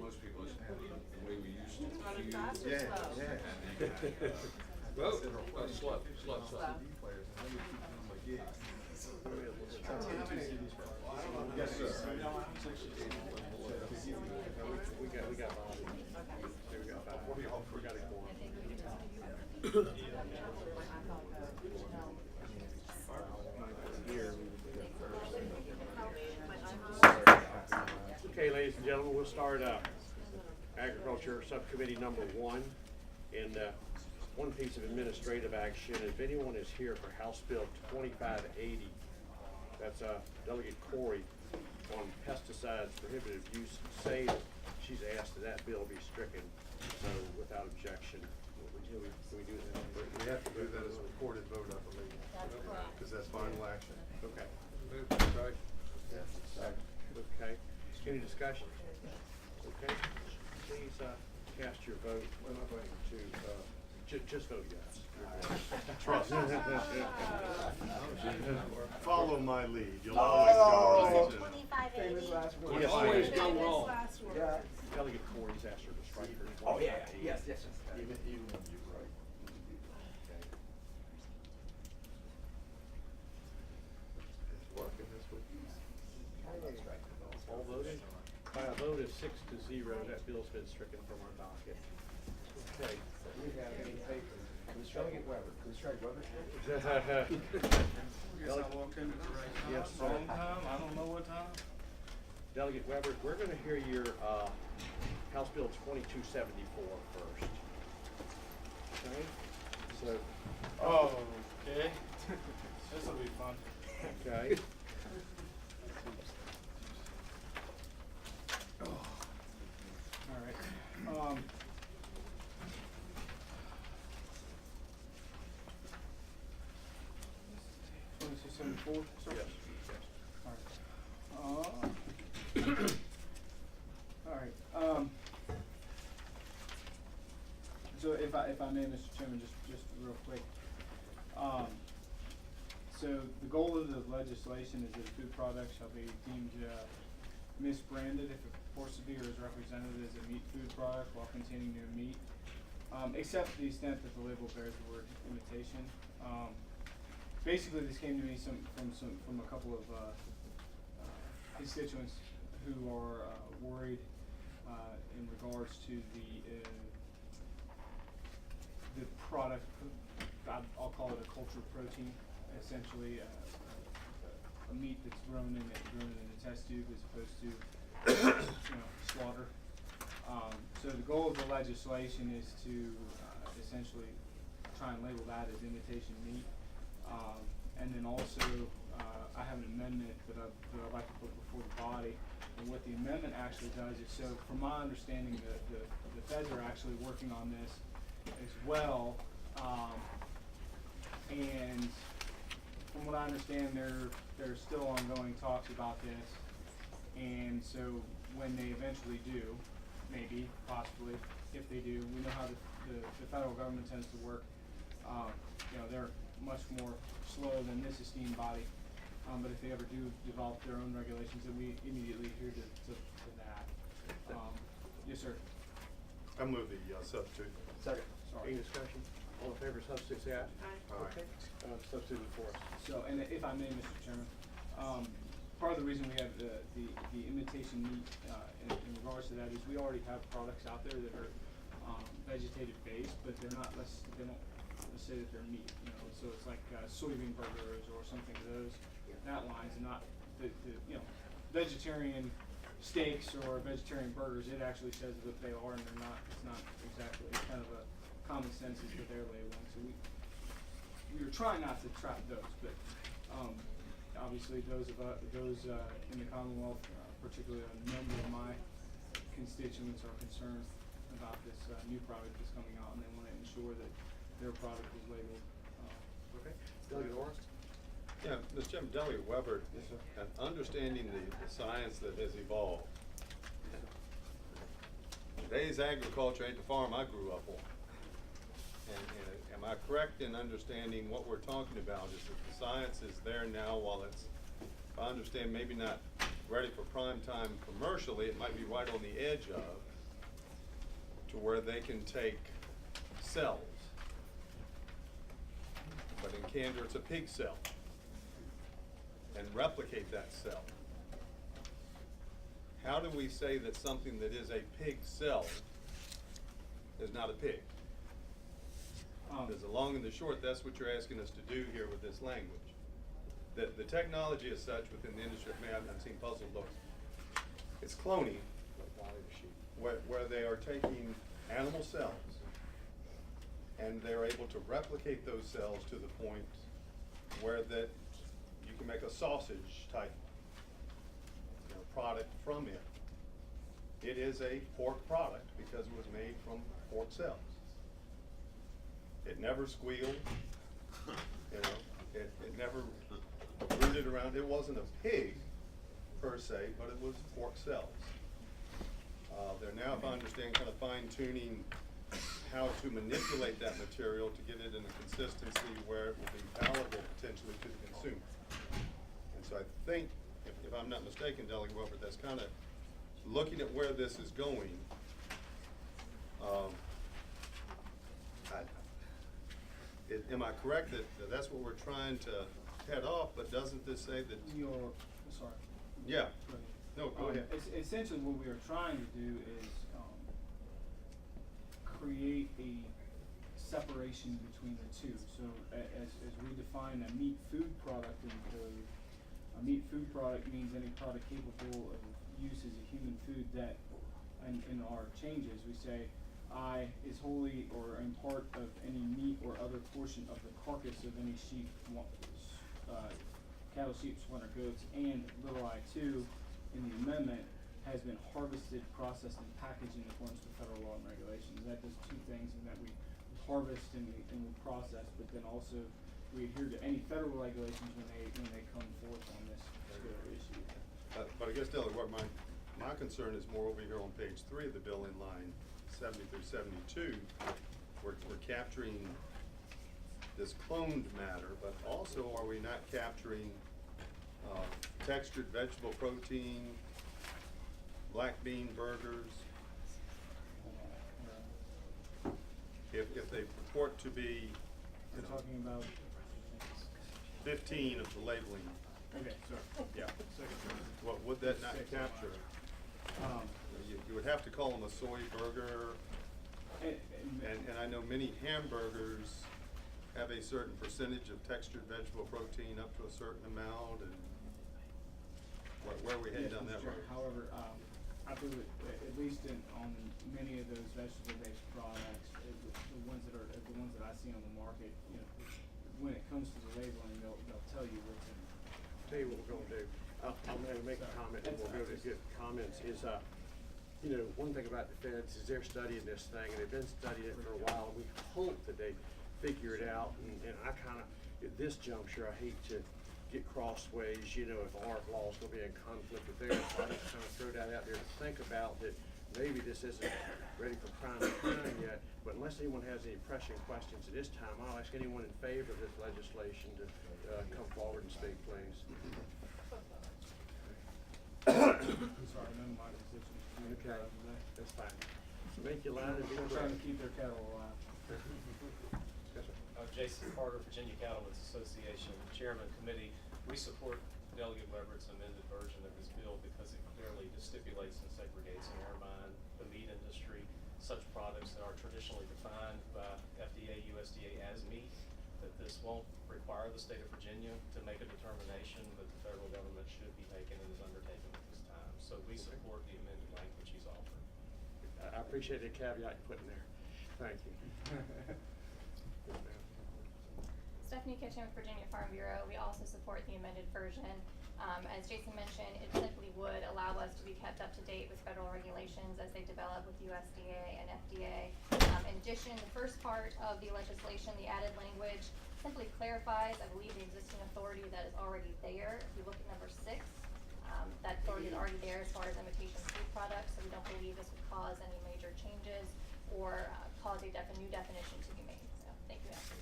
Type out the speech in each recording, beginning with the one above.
most people, it's the way we used to. Want it use- fast or Yeah, slow? yeah. And then you had, well, slow. Slow. Yes, sir. We got Bobby. Okay. There we go. We got it going. Okay, ladies and gentlemen, we'll start Agriculture Subcommittee number 1. And one piece of administrative action, if anyone is here for House Bill 2580, that's Delegate Corey on pesticides, prohibitive use, say that she's asked that that bill be stricken. So without objection, can we do that? We have to do that as a recorded vote, I believe. That's correct. Because that's final action. Okay. Move to strike. Okay. Any discussion? Okay. Please cast your vote to just vote yes. Trust. Follow my lead. You'll always go right. 2580. Yes, Always ma'am. done wrong. Delegate Corey's asked her to strike her. Oh, yeah, yes. Even when you're right. It's working this week. All voted? By a vote of 6-0, that bill's been stricken from our docket. Okay. We have any papers. Delegate Weber. Guess I walked into the right time. Yes, sir. Wrong time, I don't know what time. Delegate Weber, we're going to hear your House Bill 2274 first. Okay? So, Oh, okay. This'll be fun. okay. All right. 2674. Yes. All right. So if I may, Mr. Chairman, just real quick. So the goal of the legislation is that food products shall be deemed misbranded if a Forcivier is represented as a meat food product while containing no meat, except to the extent that the label bears the word imitation. Basically, this came to me from a couple of constituents who are worried in regards to the product. I'll call it a cultured protein, essentially a meat that's grown in a test tube as opposed to slaughter. So the goal of the legislation is to essentially try and label that as imitation meat. And then also, I have an amendment that I'd like to put before the body. And what the amendment actually does is, so from my understanding, the feds are actually working on this as well. And from what I understand, there's still ongoing talks about this. And so when they eventually do, maybe, possibly, if they do, we know how the federal government tends to work. They're much more slow than this esteemed body. But if they ever do develop their own regulations, then we immediately adhere to that. Yes, sir. I move the substitute. Second. Sorry. Any discussion? All in favor, substitute, say aye. Aye. Okay. Substitute for us. So, and if I may, Mr. Chairman, part of the reason we have the imitation meat in regards to that is we already have products out there that are vegetative based, but they don't let's say that they're meat. So it's like soybean burgers or something of those that lines, and not the vegetarian steaks or vegetarian burgers. It actually says what they are, and they're not. It's not exactly. It's kind of a common sense is what they're labeling. So we are trying not to trap those, but obviously those in the Commonwealth, particularly a number of my constituents are concerned about this new product that's coming out, and they want to ensure that their product is labeled. Okay. Delegate Orris? Yeah, Mr. Chairman, Delegate Weber, and understanding the science that has evolved. Today's agriculture ain't the farm I grew up on. And am I correct in understanding what we're talking about is that the science is there now while it's, if I understand, maybe not ready for prime time commercially, it might be right on the edge of. to where they can take cells, but in candor, it's a pig cell, and replicate that cell. How do we say that something that is a pig cell is not a pig? Because the long and the short, that's what you're asking us to do here with this language. The technology is such within the industry, I've seen puzzle looks. It's cloning, where they are taking animal cells and they're able to replicate those cells to the point where that you can make a sausage type product from it. It is a pork product because it was made from pork cells. It never squealed, it never rooted around. It wasn't a pig per se, but it was pork cells. They're now, if I understand, kind of fine tuning how to manipulate that material to get it in a consistency where it will be palatable potentially to the consumer. And so I think, if I'm not mistaken, Delegate Weber, that's kind of looking at where this is going. Am I correct that that's what we're trying to head off, but doesn't this say that? Sorry. Yeah. Go ahead. No, go ahead. Essentially, what we are trying to do is create a separation between the two. So as we define a meat food product in code, a meat food product means any product capable of use as a human food that, in our changes, we say, I is wholly or in part of any meat or other portion of the carcass of any sheep, cattle, sheep, swine, or goats, and little I2 in the amendment has been harvested, processed, and packaged in accordance with federal law and regulations. That does two things, in that we harvest and we process, but then also we adhere to any federal regulations when they come forth on this particular issue. But I guess, Delegate, what my concern is more over here on page 3 of the bill in line 70 through 72. We're capturing this cloned matter, but also are we not capturing textured vegetable protein, black bean burgers? If they purport to be, We're talking about 15 of the labeling, okay, sorry. yeah, what would that not capture? You would have to call them a soy burger, and I know many hamburgers have a certain percentage of textured vegetable protein up to a certain amount, and where are we heading Yes, down that Mr. road? Chairman. However, I believe at least on many of those vegetable-based products, the ones that I see on the market, when it comes to the labeling, they'll tell you what's in. Tell you what we're gonna do. I'm gonna make a comment and we'll go to good comments is, one thing about the feds is they're studying this thing and they've been studying it for a while. We hope that they figure it out, and I kinda, at this juncture, I hate to get crossways, if our law's gonna be in conflict with theirs. So I just kinda throw that out there to think about that maybe this isn't ready for prime time yet, but unless anyone has any pressing questions at this time, I'll ask anyone in favor of this legislation to come forward and speak, please. Sorry, none of my constituents. Okay, that's fine. Make your line and be We're trying to keep their cattle alive. Yes, sir. Jason Carter, Virginia Cattlemen's Association, Chairman Committee. We support Delegate Weber's amended version of his bill because it clearly stipulates and segregates in our mind the meat industry, such products that are traditionally defined by FDA, USDA as meat, that this won't require the state of Virginia to make a determination that the federal government should be making and is undertaking at this time. So we support the amended language he's offered. I appreciate the caveat you put in there. Thank you. Stephanie Kitchen with Virginia Farm Bureau. We also support the amended version. As Jason mentioned, it simply would allow us to be kept up to date with federal regulations as they develop with USDA and FDA. In addition, the first part of the legislation, the added language, simply clarifies, I believe, the existing authority that is already there. If you look at number 6, that authority is already there as far as imitation food products, so we don't believe this would cause any major changes or cause a new definition to be made. So thank you, Master.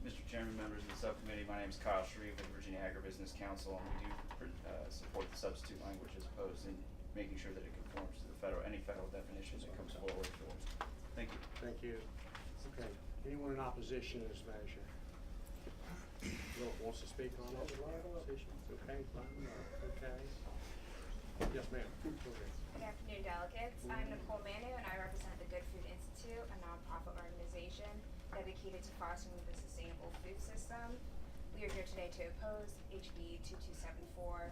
Mr. Chairman, members of the subcommittee, my name is Kyle Shreve with Virginia Agribusiness Council, and we do support the substitute language as opposed in making sure that it conforms to the any federal definition that comes forward for us. Thank you. Thank you. Okay, anyone in opposition to this measure? Wants to speak on it? Opposition? Okay, fine, okay. Yes, ma'am. Okay. Good afternoon, delegates. I'm Nicole Manu, and I represent the Good Food Institute, a nonprofit organization dedicated to fostering the sustainable food system. We are here today to oppose HB 2274,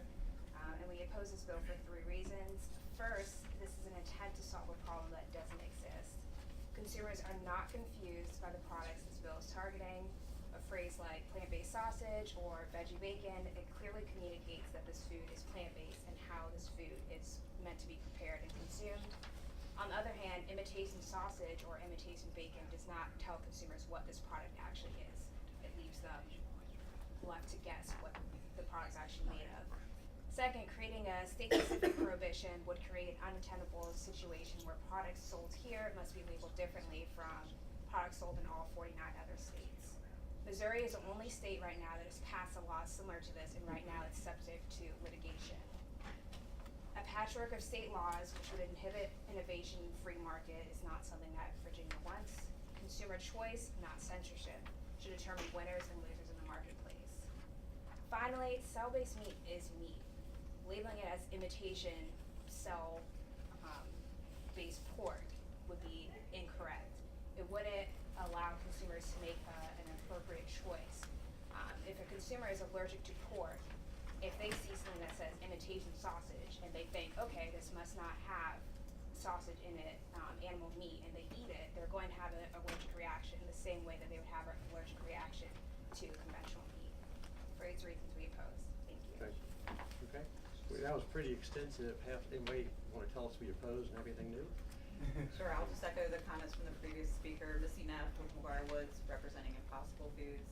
and we oppose this bill for 3 reasons. First, this is an attempt to solve a problem that doesn't exist. Consumers are not confused by the products this bill is targeting. A phrase like plant-based sausage or veggie bacon, it clearly communicates that this food is plant-based and how this food is meant to be prepared and consumed. On the other hand, imitation sausage or imitation bacon does not tell consumers what this product actually is. It leaves them left to guess what the product's actually made of. Second, creating a state-specific prohibition would create an untenable situation where products sold here must be labeled differently from products sold in all 49 other states. Missouri is the only state right now that has passed a law similar to this, and right now it's subject to litigation. A patchwork of state laws which would inhibit innovation in free market is not something that Virginia wants. Consumer choice, not censorship, should determine winners and losers in the marketplace. Finally, cell-based meat is meat. Labeling it as imitation cell-based pork would be incorrect. It wouldn't allow consumers to make an appropriate choice. If a consumer is allergic to pork, if they see something that says imitation sausage and they think, okay, this must not have sausage in it, animal meat, and they eat it, they're going to have an allergic reaction the same way that they would have an allergic reaction to conventional meat. For these reasons, we oppose. Thank you. Okay. Okay. Well, that was pretty extensive. Anybody want to tell us we oppose and have anything new? Sure, I'll just echo the comments from the previous speaker, Missy Neff with McGuire Woods, representing Impossible Foods.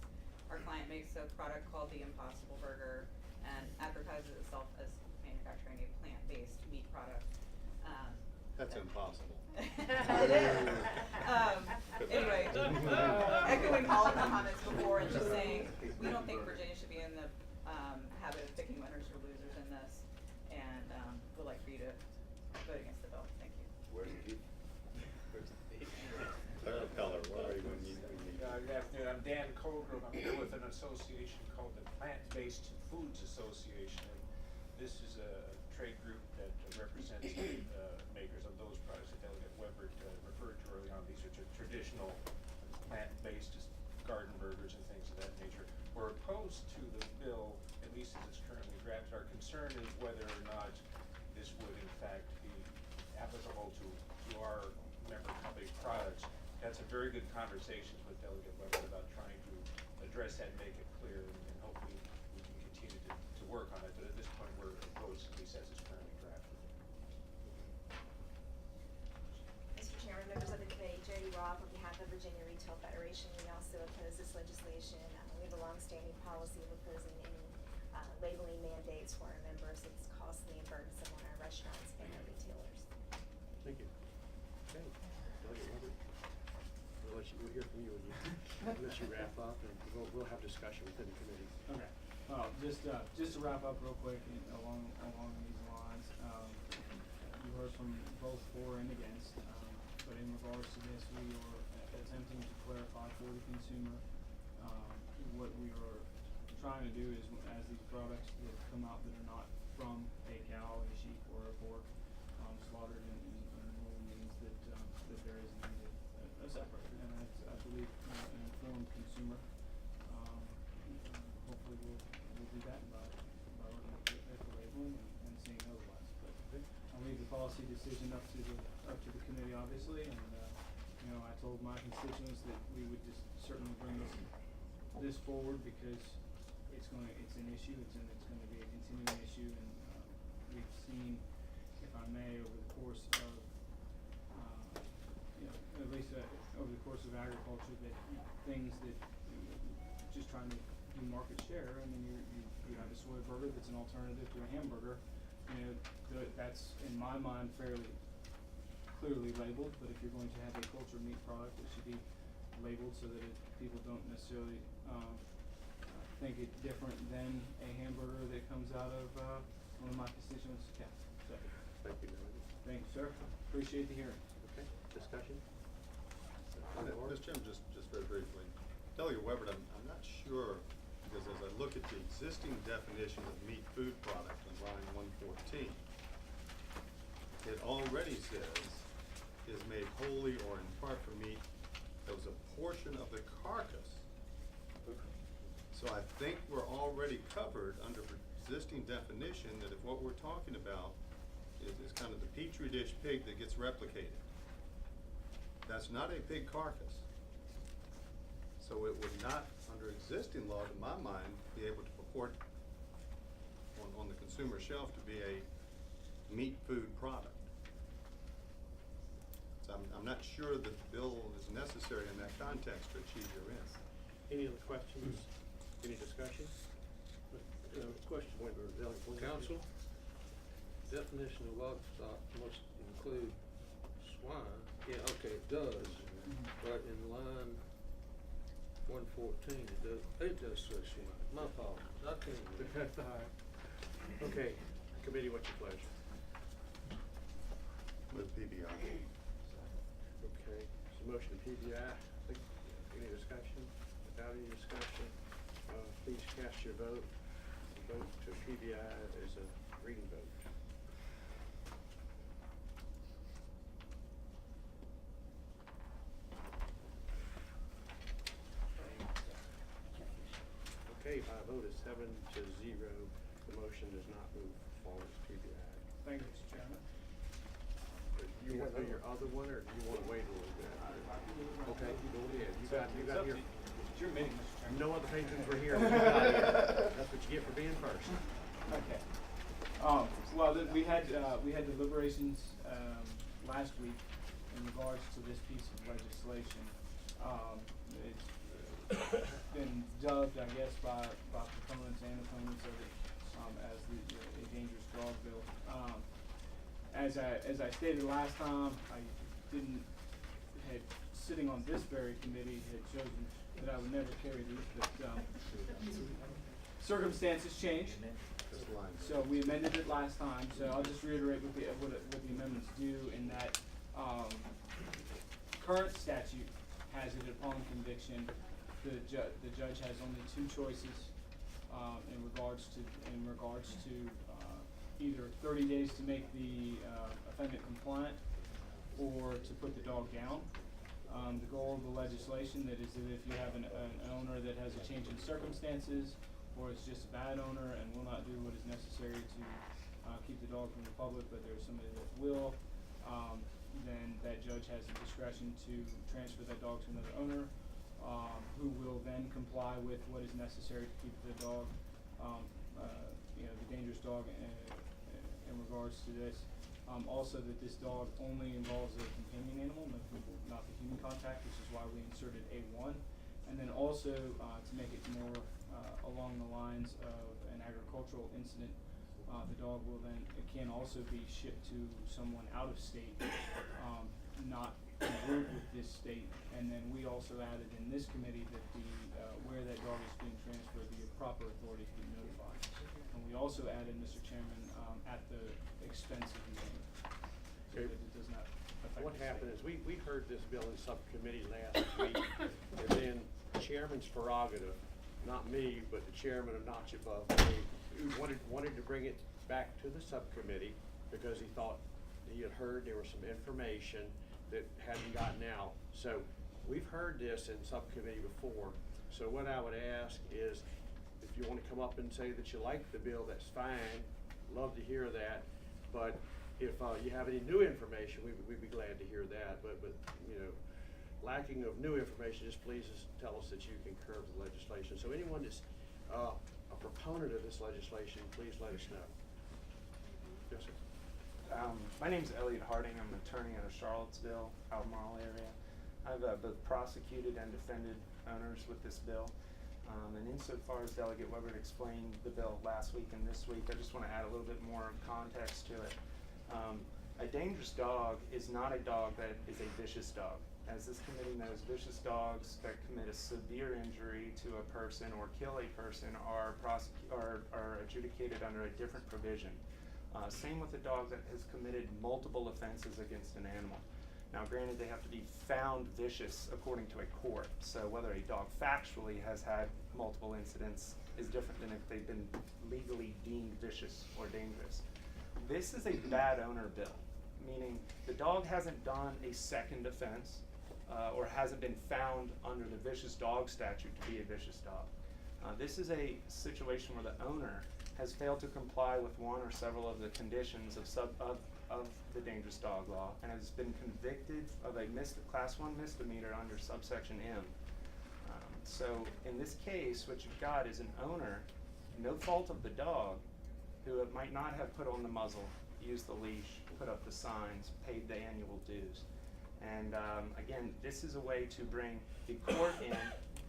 Our client makes a product called the Impossible Burger and advertises itself as manufacturing a plant-based meat product. That's impossible. It is. Anyway, echoing all of the comments before and just saying, we don't think Virginia should be in the habit of picking winners or losers in this, and would like for you to vote against the bill. Thank you. Where's the beef? Color, where are you when you need? Good afternoon, I'm Dan Colgrove. I'm here with an association called the Plant-Based Foods Association. And this is a trade group that represents the makers of those products that Delegate Weber referred to earlier on. These are traditional plant-based garden burgers and things of that nature. We're opposed to the bill, at least as it's currently drafted. Our concern is whether or not this would in fact be applicable to our member company products. Had some very good conversations with Delegate Weber about trying to address that, make it clear, and hopefully we can continue to work on it. But at this point, we're opposed, at least as it's currently drafted. Mr. Chairman, members of the committee, Jody Roth on behalf of Virginia Retail Federation. We also oppose this legislation. We have a long-standing policy of opposing any labeling mandates for our members. It's costly and burdensome on our restaurants and our retailers. Thank you. Okay. Delegate Weber. We'll hear from you unless you wrap up, and we'll have discussion within the committee. Okay. Well, just to wrap up real quick along these lines, you heard from both for and against, but in regards to this, we are attempting to clarify for the consumer. What we are trying to do is, as these products that come out that are not from a cow, a sheep, or a pork, slaughtered in rural means that there is indeed a separator, and I believe an informed consumer hopefully will do that by looking at the labeling and seeing otherwise. But I'll leave the policy decision up to the committee, obviously, and I told my constituents that we would just certainly bring this forward because it's an issue. It's going to be a continuing issue, and we've seen, if I may, over the course of at least over the course of agriculture, that things that just trying to do market share. I mean, you have a soy burger that's an alternative to a hamburger. That's in my mind fairly clearly labeled. But if you're going to have a cultured meat product, it should be labeled so that people don't necessarily think it different than a hamburger that comes out of one of my constituents' cows. So. Thank you. Appreciate the hearing. Okay, discussion? Mr. Chairman, just very briefly, Delegate Weber, I'm not sure, because as I look at the existing definition of meat food product on line 114, it already says is made wholly or in part from meat that was a portion of the carcass. So I think we're already covered under existing definition that if what we're talking about is kind of the petri dish pig that gets replicated, that's not a pig carcass. So it would not, under existing law, to my mind, be able to purport on the consumer shelf to be a meat food product. So I'm not sure that the bill is necessary in that context to achieve your end. Any other questions? Any discussion? Question. Council, definition of livestock must include swine. Yeah, okay, it does, but in line 114, it does say swine. My apologies, I can't read. That's all right. Okay, committee, what's your pleasure? With PBI. Okay, so motion to PBI. Any discussion? Without any discussion, please cast your vote. The vote to PBI is a reading vote. Okay, by a vote of 7-0, the motion does not move forward to PBI. Thank you, Mr. Chairman. Do you want to do your other one, or do you want to wait a little bit? Okay, go ahead. You got your. It's your meeting, Mr. Chairman. No other patrons were here. That's what you get for being first. Okay. Well, we had deliberations, last week in regards to this piece of legislation. It's been dubbed, I guess, by proponents and opponents of it, as a dangerous dog bill. As I stated last time, sitting on this very committee, had chosen that I would never carry these, but, circumstances change. So we amended it last time, so I'll just reiterate what the amendments do in that, current statute has it upon conviction, the judge has only two choices, in regards to either 30 days to make the, offendant compliant or to put the dog down. The goal of the legislation that is that if you have an owner that has a change in circumstances, or it's just a bad owner and will not do what is necessary to keep the dog from the public, but there's somebody that will, then that judge has the discretion to transfer that dog to another owner, who will then comply with what is necessary to keep the dog, the dangerous dog in regards to this. Also that this dog only involves a companion animal, not the human contact, which is why we inserted A1. And then also, to make it more along the lines of an agricultural incident, the dog will then, it can also be shipped to someone out of state, not congruent with this state. And then we also added in this committee that where that dog is being transferred, the proper authorities be notified. And we also added, Mr. Chairman, at the expense of the owner, so that it does not affect What the state. happened is, we heard this bill in subcommittee last week, and then chairman's prerogative, not me, but the chairman a notch above me, wanted to bring it back to the subcommittee because he thought he had heard there was some information that hadn't gotten out. So we've heard this in subcommittee before. So what I would ask is, if you want to come up and say that you like the bill, that's fine. Love to hear that. But if you have any new information, we'd be glad to hear that. But lacking of new information, just please tell us that you concur with the legislation. So anyone that's a proponent of this legislation, please let us know. Yes, sir. My name's Elliot Harding. I'm an attorney out of Charlottesville, Albemarle area. I've both prosecuted and defended owners with this bill. And insofar as Delegate Weber explained the bill last week and this week, I just want to add a little bit more context to it. A dangerous dog is not a dog that is a vicious dog. As this committee knows, vicious dogs that commit a severe injury to a person or kill a person are adjudicated under a different provision. Same with a dog that has committed multiple offenses against an animal. Now granted, they have to be found vicious according to a court, so whether a dog factually has had multiple incidents is different than if they've been legally deemed vicious or dangerous. This is a bad owner bill, meaning the dog hasn't done a second offense or hasn't been found under the vicious dog statute to be a vicious dog. This is a situation where the owner has failed to comply with one or several of the conditions of the dangerous dog law and has been convicted of a class 1 misdemeanor under subsection M. So in this case, what you've got is an owner, no fault of the dog, who might not have put on the muzzle, used the leash, put up the signs, paid the annual dues. And again, this is a way to bring the court in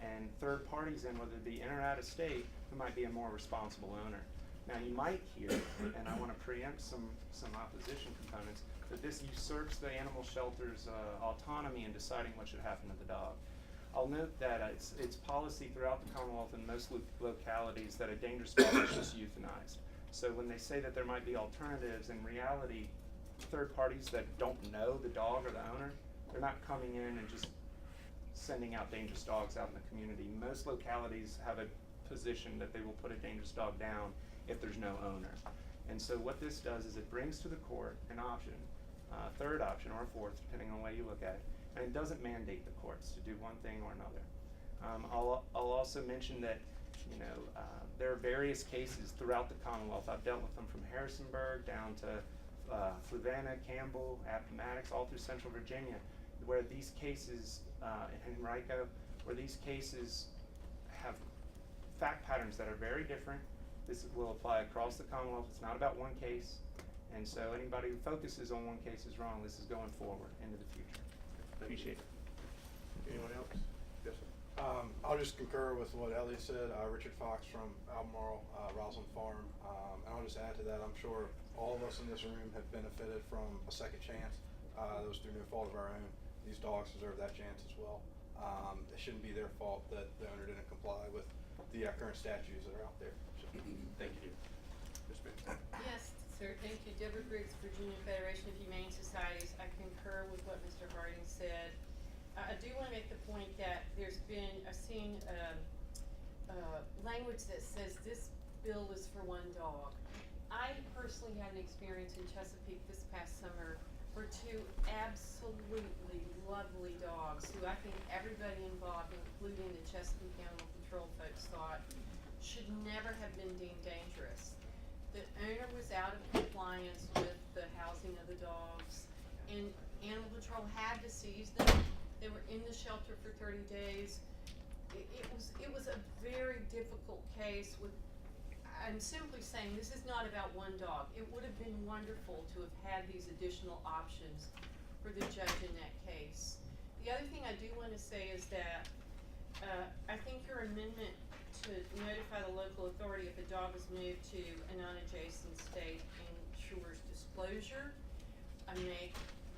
and third parties in, whether it be in or out of state, who might be a more responsible owner. Now you might hear, and I want to preempt some opposition components, that this usurps the animal shelter's autonomy in deciding what should happen to the dog. I'll note that it's policy throughout the Commonwealth in most localities that a dangerous dog is just euthanized. So when they say that there might be alternatives, in reality, third parties that don't know the dog or the owner, they're not coming in and just sending out dangerous dogs out in the community. Most localities have a position that they will put a dangerous dog down if there's no owner. And so what this does is it brings to the court an option, third option or a fourth, depending on the way you look at it, and it doesn't mandate the courts to do one thing or another. I'll also mention that there are various cases throughout the Commonwealth. I've dealt with them from Harrisonburg down to Fluvanna, Campbell, Appomattox, all through Central Virginia, where these cases, in Henrico, where these cases have fact patterns that are very different. This will apply across the Commonwealth. It's not about one case, and so anybody who focuses on one case is wrong. This is going forward into the future. Appreciate it. Anyone else? Yes, sir. I'll just concur with what Ellie said. Richard Fox from Albemarle, Roslyn Farm. And I'll just add to that, I'm sure all of us in this room have benefited from a second chance. That was through no fault of our own. These dogs deserve that chance as well. It shouldn't be their fault that the owner didn't comply with the current statutes that are out there. So, thank you. Ms. Smith. Yes, sir. Thank you. Deborah Griggs, Virginia Federation of Humane Societies. I concur with what Mr. Harding said. I do want to make the point that there's been, I've seen language that says this bill is for one dog. I personally had an experience in Chesapeake this past summer for two absolutely lovely dogs who I think everybody involved, including the Chesapeake Animal Control folks, thought should never have been deemed dangerous. The owner was out of compliance with the housing of the dogs, and Animal Control had to seize them. They were in the shelter for 30 days. It was a very difficult case with, I'm simply saying this is not about one dog. It would have been wonderful to have had these additional options for the judge in that case. The other thing I do want to say is that I think your amendment to notify the local authority if a dog is moved to a non-adjacent state ensures disclosure. I make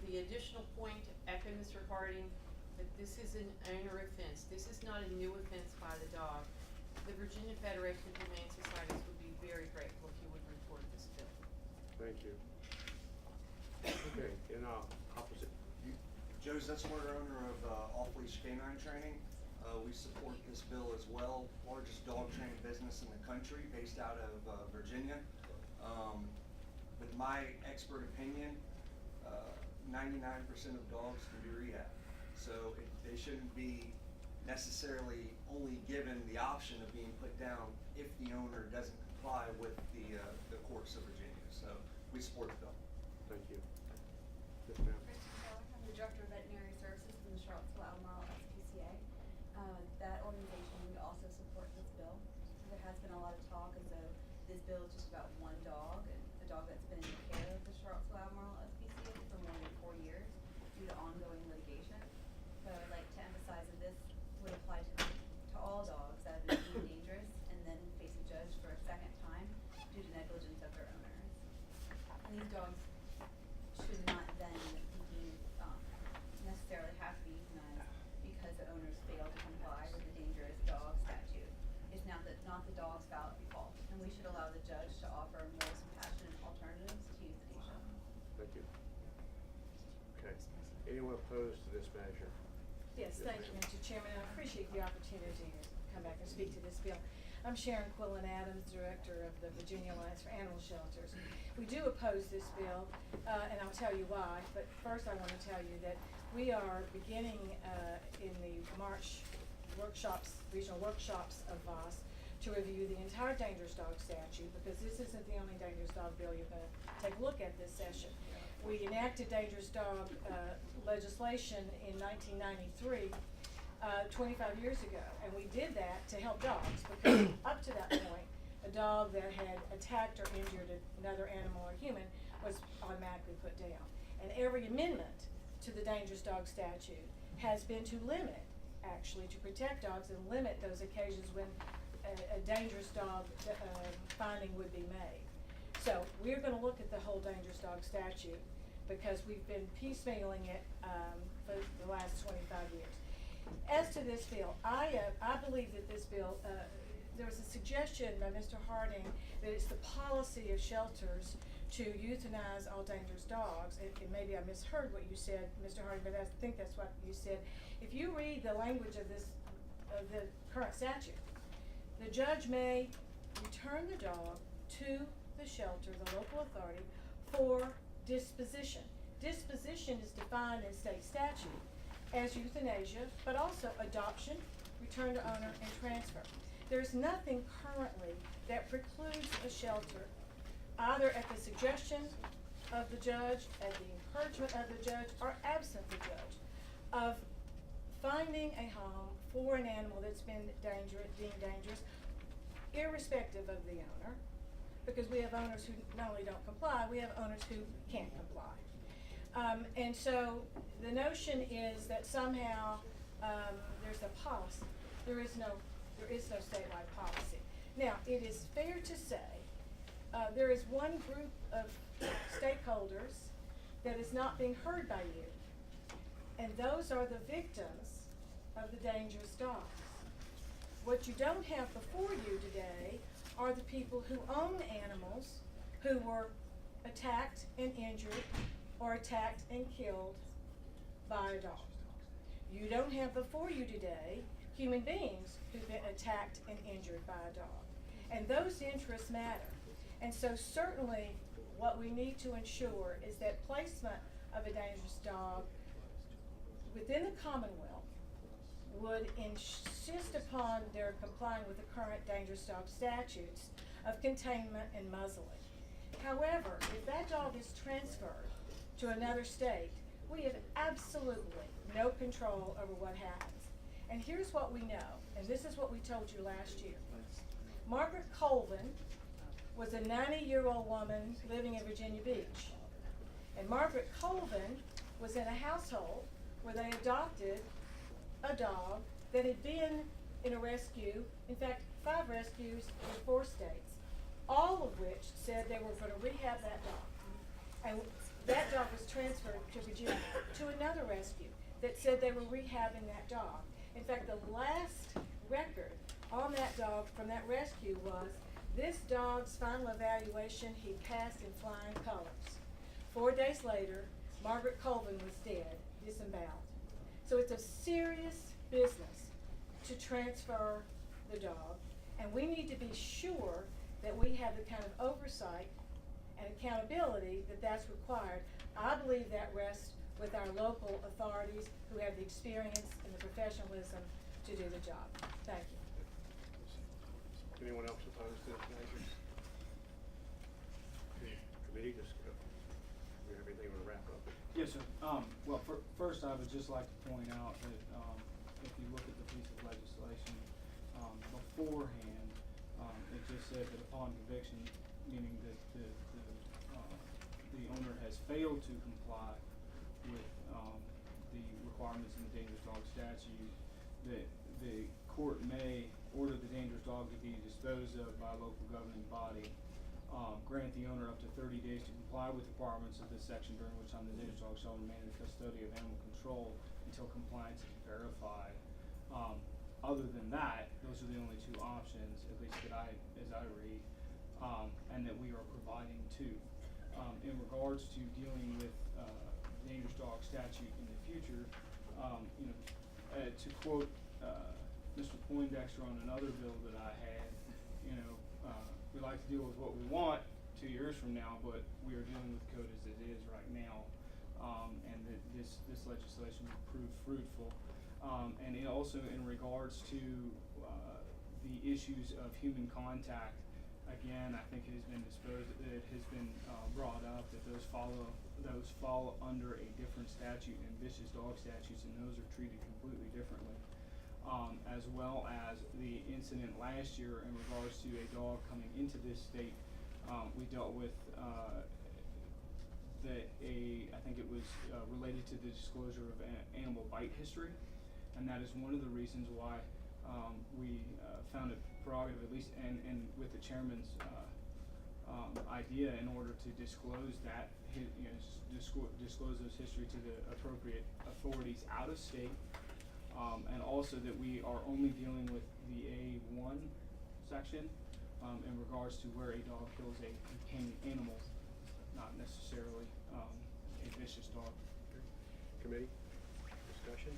the additional point to echo Mr. Harding that this is an owner offense. This is not a new offense by the dog. The Virginia Federation of Humane Societies would be very grateful if you would report this bill. Thank you. Okay, in opposite. Joe Zetzler, owner of Off-Leash Canine Training. We support this bill as well. Largest dog training business in the country, based out of Virginia. With my expert opinion, 99% of dogs can be rehabbed. So they shouldn't be necessarily only given the option of being put down if the owner doesn't comply with the courts of Virginia. So we support the bill. Thank you. Yes, ma'am. I'm the Director of Veterinary Services in the Charlottesville Albemarle SPCA. That organization would also support this bill. There has been a lot of talk as though this bill is just about one dog, and a dog that's been in the care of the Charlottesville Albemarle SPCA for more than 4 years due to ongoing litigation. But I'd like to emphasize that this would apply to all dogs that have been deemed dangerous and then face a judge for a second time due to negligence of their owners. And these dogs should not then be deemed necessarily have to be euthanized because the owners failed to comply with the dangerous dog statute. It's not the dog's fault, and we should allow the judge to offer more compassionate alternatives Anyone opposed to this measure? Yes, thank you, Mr. Chairman. I appreciate the opportunity to come back and speak to this bill. I'm Sharon Quillen Adams, Director of the Virginia Alliance for Animal Shelters. We do oppose this bill, and I'll tell you why. But first I want to tell you that we are beginning in the March workshops, regional workshops of VOS, to review the entire dangerous dog statute, because this isn't the only dangerous dog bill you're going to take a look at this session. We enacted dangerous dog legislation in 1993, 25 years ago, and we did that to help dogs, because up to that point, a dog that had attacked or injured another animal or human was automatically put down. And every amendment to the dangerous dog statute has been to limit, actually, to protect dogs and limit those occasions when a dangerous dog finding would be made. So we're going to look at the whole dangerous dog statute, because we've been piecemealing it for the last 25 years. As to this bill, I believe that this bill, there was a suggestion by Mr. Harding that it's the policy of shelters to euthanize all dangerous dogs. And maybe I misheard what you said, Mr. Harding, but I think that's what you said. If you read the language of the current statute, the judge may return the dog to the shelter, the local authority, for disposition. Disposition is defined in state statute as euthanasia, but also adoption, return to owner, and transfer. There's nothing currently that precludes a shelter, either at the suggestion of the judge, at the encouragement of the judge, or absent the judge, of finding a home for an animal that's been deemed dangerous, irrespective of the owner, because we have owners who not only don't comply, we have owners who can't comply. And so the notion is that somehow there's a policy. There is no statewide policy. Now, it is fair to say there is one group of stakeholders that is not being heard by you, and those are the victims of the dangerous dogs. What you don't have before you today are the people who own animals who were attacked and injured, or attacked and killed by a dog. You don't have before you today human beings who've been attacked and injured by a dog. And those interests matter. And so certainly what we need to ensure is that placement of a dangerous dog within the Commonwealth would insist upon their complying with the current dangerous dog statutes of containment and muzzling. However, if that dog is transferred to another state, we have absolutely no control over what happens. And here's what we know, and this is what we told you last year. Margaret Colvin was a 90-year-old woman living in Virginia Beach. And Margaret Colvin was in a household where they adopted a dog that had been in a rescue, in fact, 5 rescues in 4 states, all of which said they were going to rehab that dog. And that dog was transferred to Virginia to another rescue that said they were rehabbing that dog. In fact, the last record on that dog from that rescue was this dog's final evaluation, he passed in flying colors. 4 days later, Margaret Colvin was dead, disemboweled. So it's a serious business to transfer the dog, and we need to be sure that we have the kind of oversight and accountability that that's required. I believe that rests with our local authorities who have the experience and the professionalism to do the job. Thank you. Anyone else opposed to this measure? Committee, just go. We have anything to wrap up? Yes, sir. Well, first I would just like to point out that if you look at the piece of legislation beforehand, it just said that upon conviction, meaning that the owner has failed to comply with the requirements in the dangerous dog statute, that the court may order the dangerous dog to be disposed of by a local governing body, grant the owner up to 30 days to comply with requirements of this section, during which time the dangerous dog shall remain in the custody of animal control until compliance is verified. Other than that, those are the only 2 options, at least that as I read, and that we are providing to. In regards to dealing with dangerous dog statute in the legislature, to quote, Mr. Poindexter on another bill that I had, we like to deal with what we want 2 years from now, but we are dealing with code as it is right now. And that this legislation will prove fruitful. And it also in regards to the issues of human contact, again, I think it has been brought up that those fall under a different statute, and vicious dog statutes, and those are treated completely differently. As well as the incident last year in regards to a dog coming into this state, we dealt with I think it was related to the disclosure of animal bite history, and that is one of the reasons why we found it prerogative, at least, and with the chairman's idea, in order to disclose that, disclose those history to the appropriate authorities out of state, and also that we are only dealing with the A1 section in regards to where a dog kills a companion animal, not necessarily a vicious dog. Committee, discussion?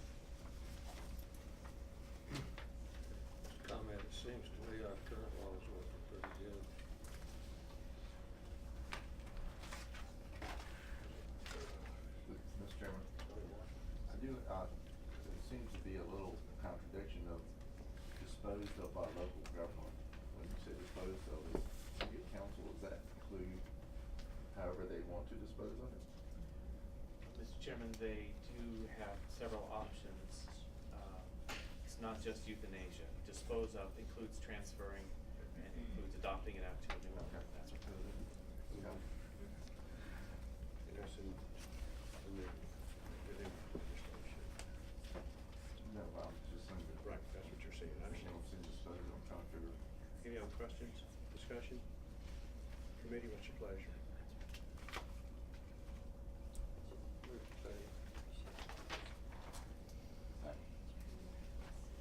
Comment, it seems to me our current law is working pretty good. Mr. Chairman, I do, it seems to be a little contradiction of disposed of by local government. When you say disposed of, is council, does that include however they want to dispose of it? Mr. Chairman, they do have several options. It's not just euthanasia. Dispose of includes transferring and includes adopting it out to a new owner. That's what goes in. And that's in the legislation. No, I'm just saying that. Right, that's what you're saying, I understand. I'm saying disposed of, I'm trying to figure. Any other questions, discussion? Committee, what's your pleasure?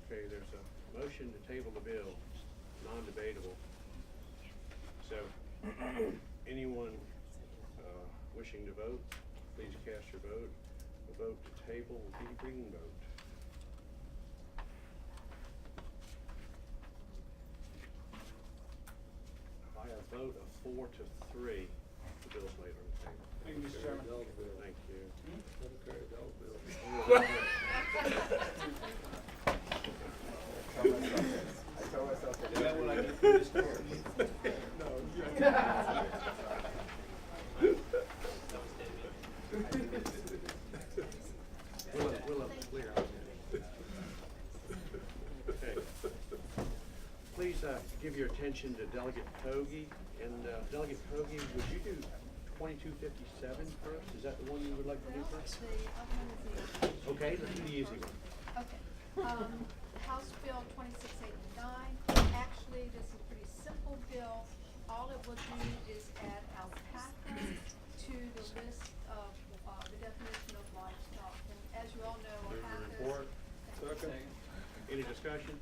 Okay, there's a motion to table the bill, non-debatable. So, anyone wishing to vote, please cast your vote. The vote to table will be green vote. By a vote of 4 to 3, the bill's laid on the table. Thank you, Mr. Chairman. Thank you. Carry dog bill. I told myself that. Is that what I get for this story? No, We'll clear out there. Okay. Please give your attention to Delegate Pogge. And Delegate Pogge, would you do 2257 first? Is that the one you would like to do first? Okay, let's do the easy one. Okay. House Bill 2689. Actually, this is a pretty simple bill. All it will do is add alpaca to the list of the definition of livestock. And as you all know, alpacas. Second. Any discussion?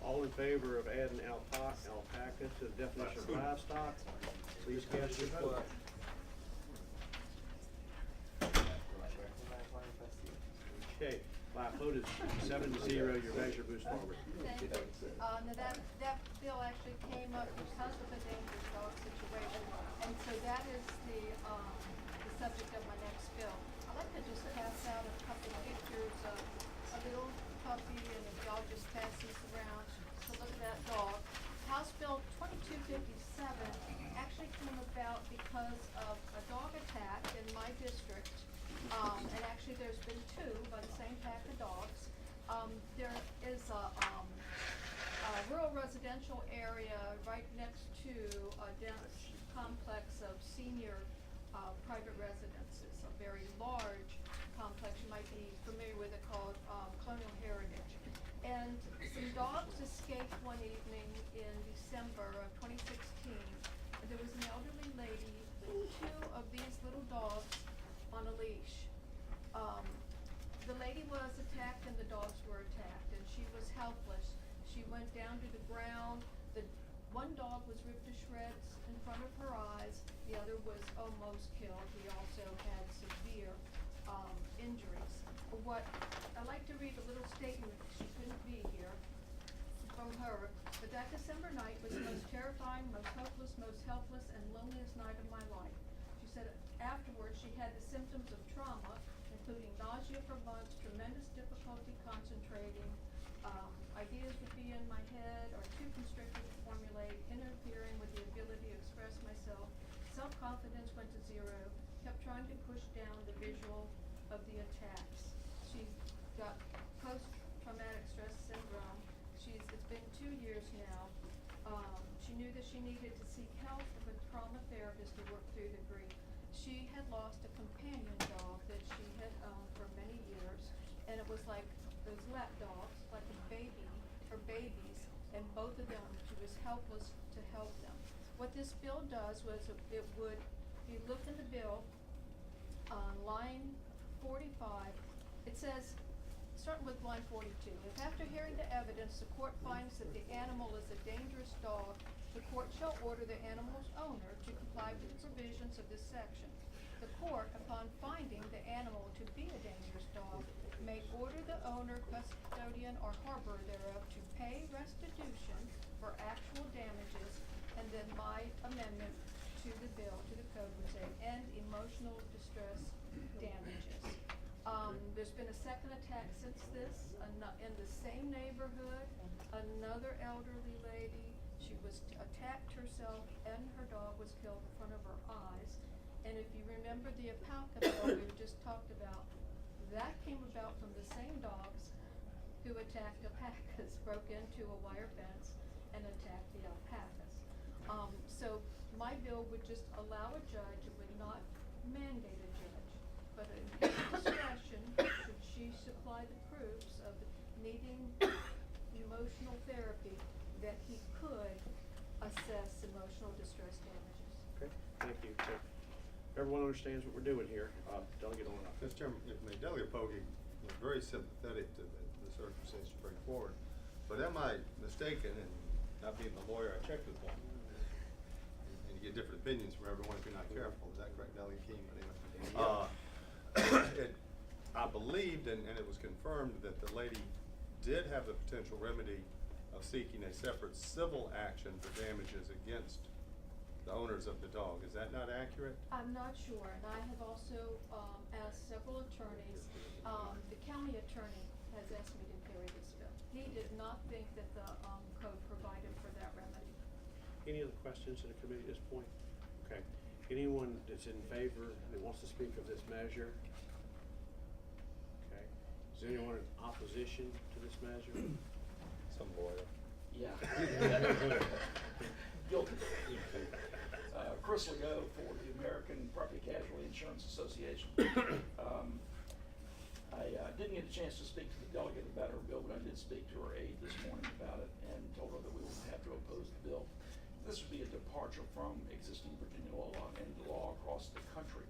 All in favor of adding alpaca to the definition of livestock, please cast your vote. Okay, by a vote is 7-0, your measure moves forward. Thank you. Now that bill actually came up because of a dangerous dog situation, and so that is the subject of my next bill. I'd like to just pass out a couple of pictures of a little puppy, and if y'all just pass this around, so look at that dog. House Bill 2257 actually came about because of a dog attack in my district. And actually there's been 2 by the same pack of dogs. There is a rural residential area right next to a dense complex of senior private residences, a very large complex. You might be familiar with it, called Colonial Heritage. And some dogs escaped one evening in December of 2016. There was an elderly lady with 2 of these little dogs on a leash. The lady was attacked and the dogs were attacked, and she was helpless. She went down to the ground. The one dog was ripped to shreds in front of her eyes. The other was almost killed. He also had severe injuries. what, I'd like to read a little statement, she couldn't be here, from her, but that December night was the most terrifying, most hopeless, most helpless, and loneliest night of my life. She said afterwards she had the symptoms of trauma, including nausea for months, tremendous difficulty concentrating, ideas would be in my head or too constricted to formulate, interfering with the ability to express myself, self-confidence went to zero, kept trying to push down the visual of the attacks. She's got post-traumatic stress syndrome. It's been 2 years now. She knew that she needed to seek help with a trauma therapist to work through the grief. She had lost a companion dog that she had owned for many years, and it was like those lap dogs, like a baby, or babies, and both of them, she was helpless to help them. What this bill does was it would, if you look in the bill, on line 45, it says, starting with line 42, if after hearing the evidence, the court finds that the animal is a dangerous dog, the court shall order the animal's owner to comply with the provisions of this section. The court, upon finding the animal to be a dangerous dog, may order the owner, custodian, or harborer thereof to pay restitution for actual damages, and then my amendment to the bill, to the code would say, end emotional distress damages. There's been a second attack since this, in the same neighborhood, another elderly lady, she was attacked herself and her dog was killed in front of her eyes. And if you remember the alpaca bill we just talked about, that came about from the same dogs who attacked alpacas, broke into a wire fence and attacked the alpacas. So my bill would just allow a judge, it would not mandate a judge, but in his discretion, should she supply the proofs of needing emotional therapy, that he could assess emotional distress damages. Okay, thank you. So everyone understands what we're doing here. Delegate on. Mr. Chairman, Delegate Pogge was very sympathetic to the circumstances you bring forward, but am I mistaken, and not being the lawyer, I checked with one, and you get different opinions from everyone if you're not careful. Is that correct, Delegate Keene? I believed, and it was confirmed, that the lady did have the potential remedy of seeking a separate civil action for damages against the owners of the dog. Is that not accurate? I'm not sure, and I have also asked several attorneys. The county attorney has asked me to carry this bill. He did not think that the code provided for that remedy. Any other questions in the committee at this point? Okay. Anyone that's in favor that wants to speak of this measure? Okay. Is there anyone in opposition to this measure? Some lawyer. Yeah. Guilty. Chris Legault for the American Property Casualty Insurance Association. I didn't get a chance to speak to the delegate about her bill, but I did speak to her aide this morning about it and told her that we would have to oppose the bill. This would be a departure from existing Virginia law and the law across the country.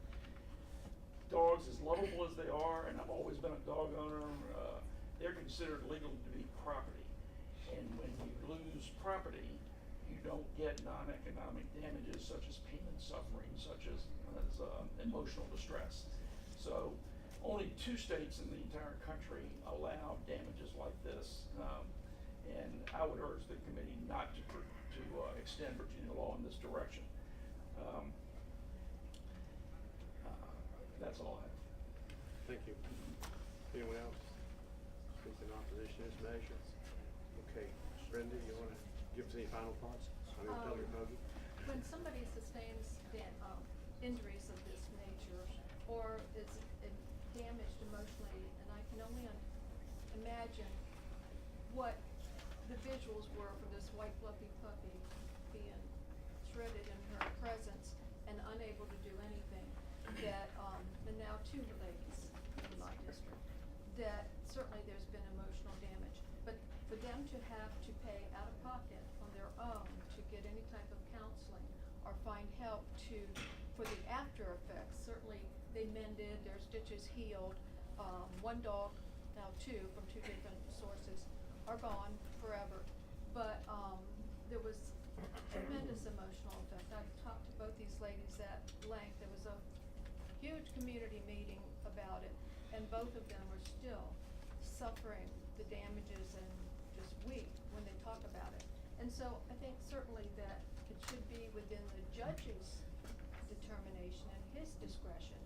Dogs, as lovable as they are, and I've always been a dog owner, they're considered legally to be property. And when you lose property, you don't get non-economic damages such as pain and suffering, such as emotional distress. So only 2 states in the entire country allow damages like this. And I would urge the committee not to extend Virginia law in this direction. That's all I have. Thank you. Anyone else speak in opposition to this measure? Okay, Brenda, you want to give us any final thoughts? Delegate Pogge? When somebody sustains injuries of this nature or is damaged emotionally, and I can only imagine what the visuals were for this white fluffy puppy being shredded in her presence and unable to do anything, that and now 2 ladies in my district, that certainly there's been emotional damage, but for them to have to pay out of pocket on their own to get any type of counseling or find help for the after effects, certainly they mended, their stitches healed. 1 dog, now 2 from 2 different sources, are gone forever, but there was tremendous emotional effect. I've talked to both these ladies at length. There was a huge community meeting about it, and and both of them are still suffering the damages and just weep when they talk about it. And so I think certainly that it should be within the judge's determination and his discretion,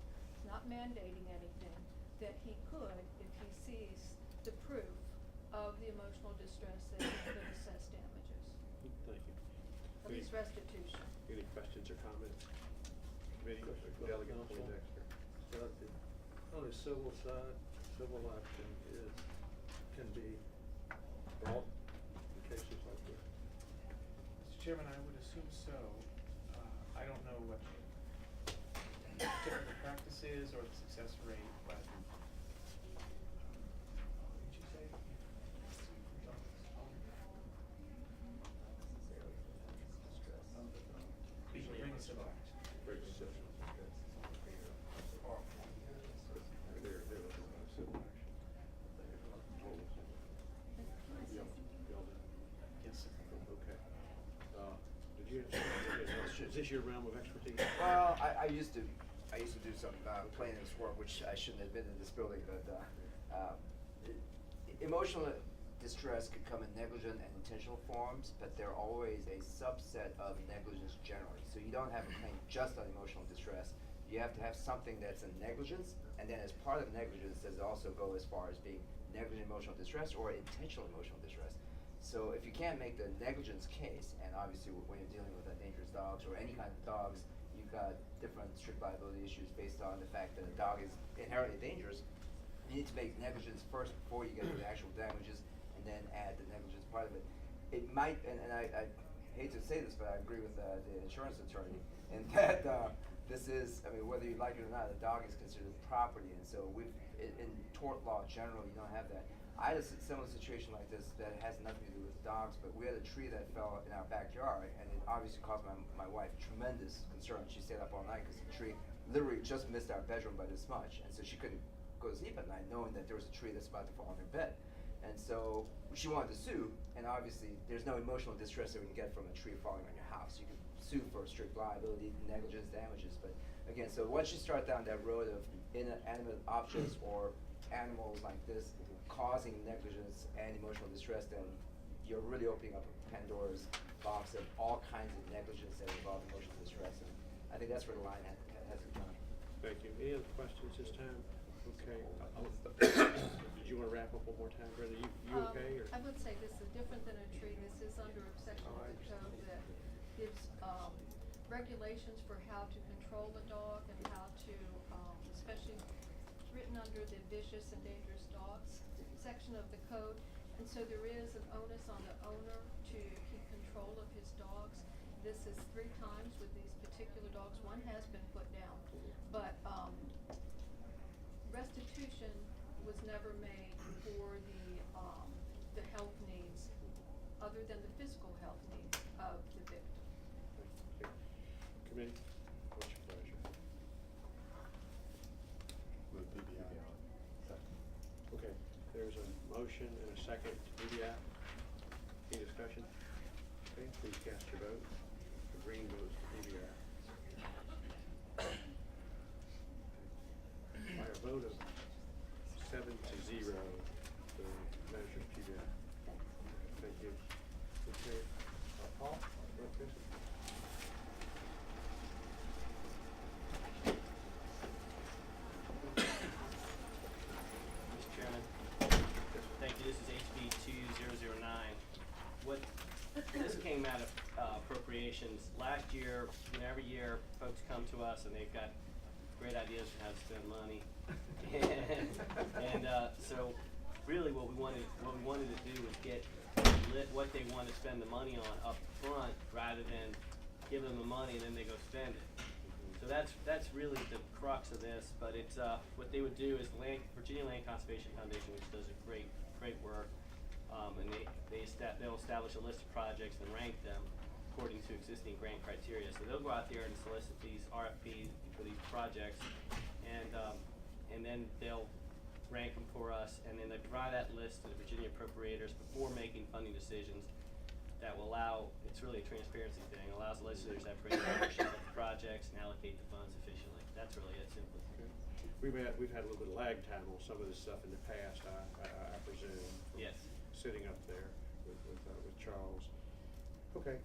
not mandating anything, that he could, if he sees the proof of the emotional distress, that he could assess damages, Thank you. at least restitution. Any questions or comments? Committee, Delegate Poindexter. So on the civil side, civil action can be brought in cases like this. Mr. Chairman, I would assume so. I don't know what the typical practice is or the success rate, but what did you say? Usually bring a civil action. Bring a civil. There was a civil action. Yes, sir. Okay. Did you have something else? Is this your realm of expertise? Well, I used to do some plaintiff's work, which I shouldn't have been in this building, but emotional distress could come in negligent and intentional forms, but they're always a subset of negligence generally. So you don't have a claim just on emotional distress. You have to have something that's a negligence, and then as part of negligence, does it also go as far as being negligent emotional distress or intentional emotional distress. So if you can't make the negligence case, and obviously when you're dealing with dangerous dogs or any kind of dogs, you've got different strict liability issues based on the fact that a dog is inherently dangerous. You need to make negligence first before you get to the actual damages, and then add the negligence part of it. It might, and I hate to say this, but I agree with the insurance attorney, in that this is, I mean, whether you like it or not, a dog is considered property, and so in tort law generally, you don't have that. I had a similar situation like this that has nothing to do with dogs, but we had a tree that fell in our backyard, and it obviously caused my wife tremendous concern. She stayed up all night because the tree literally just missed our bedroom by this much, and so she couldn't go to sleep at night knowing that there was a tree that's about to fall on her bed. And so she wanted to sue, and obviously there's no emotional distress that we can get from a tree falling on your house. You can sue for strict liability, negligence, damages, but again, so once you start down that road of inanimate objects or animals like this causing negligence and emotional distress, then you're really opening up Pandora's box of all kinds of negligence that involve emotional distress, and I think that's where the line has to come. Thank you. Any other questions this time? Okay. Did you want to wrap up one more time, Brenda? You okay? Or? I would say this is different than a tree. This is under a section of the code that gives regulations for how to control the dog and how to, especially written under the vicious and dangerous dogs section of the code. And so there is an onus on the owner to keep control of his dogs. This is 3 times with these particular dogs. One has been put down, but restitution was never made for the health needs, other than the physical health needs of the victim. Okay. Committee, what's your pleasure? Move BBI. Okay, there's a motion and a second to BBI. Any discussion? Okay, please cast your vote. The green goes to BBI. By a vote of 7-0, the measure is PBI. Thank you. Okay, Paul, okay. Mr. Chairman, thank you. This is HB 2009. This came out of appropriations last year. Every year, folks come to us and they've got great ideas for how to spend money, and so really what we wanted to do was get what they want to spend the money on up front, rather than give them the money and then they go spend it. So that's really the crux of this. But it's what they would do is the Virginia Land Conservation Foundation, which does a great work, and they'll establish a list of projects and rank them according to existing grant criteria. So they'll go out there and solicit these RFPs for these projects, and then they'll rank them for us, and then they provide that list to the Virginia appropriators before making funding decisions. That will allow, it's really a transparency thing, allows the legislators to have great ownership of the projects and allocate the funds efficiently. That's really it, simply. we've had a little bit of lag time on some of this stuff in the past, I presume. from Yes. Sitting up there with Charles. Okay,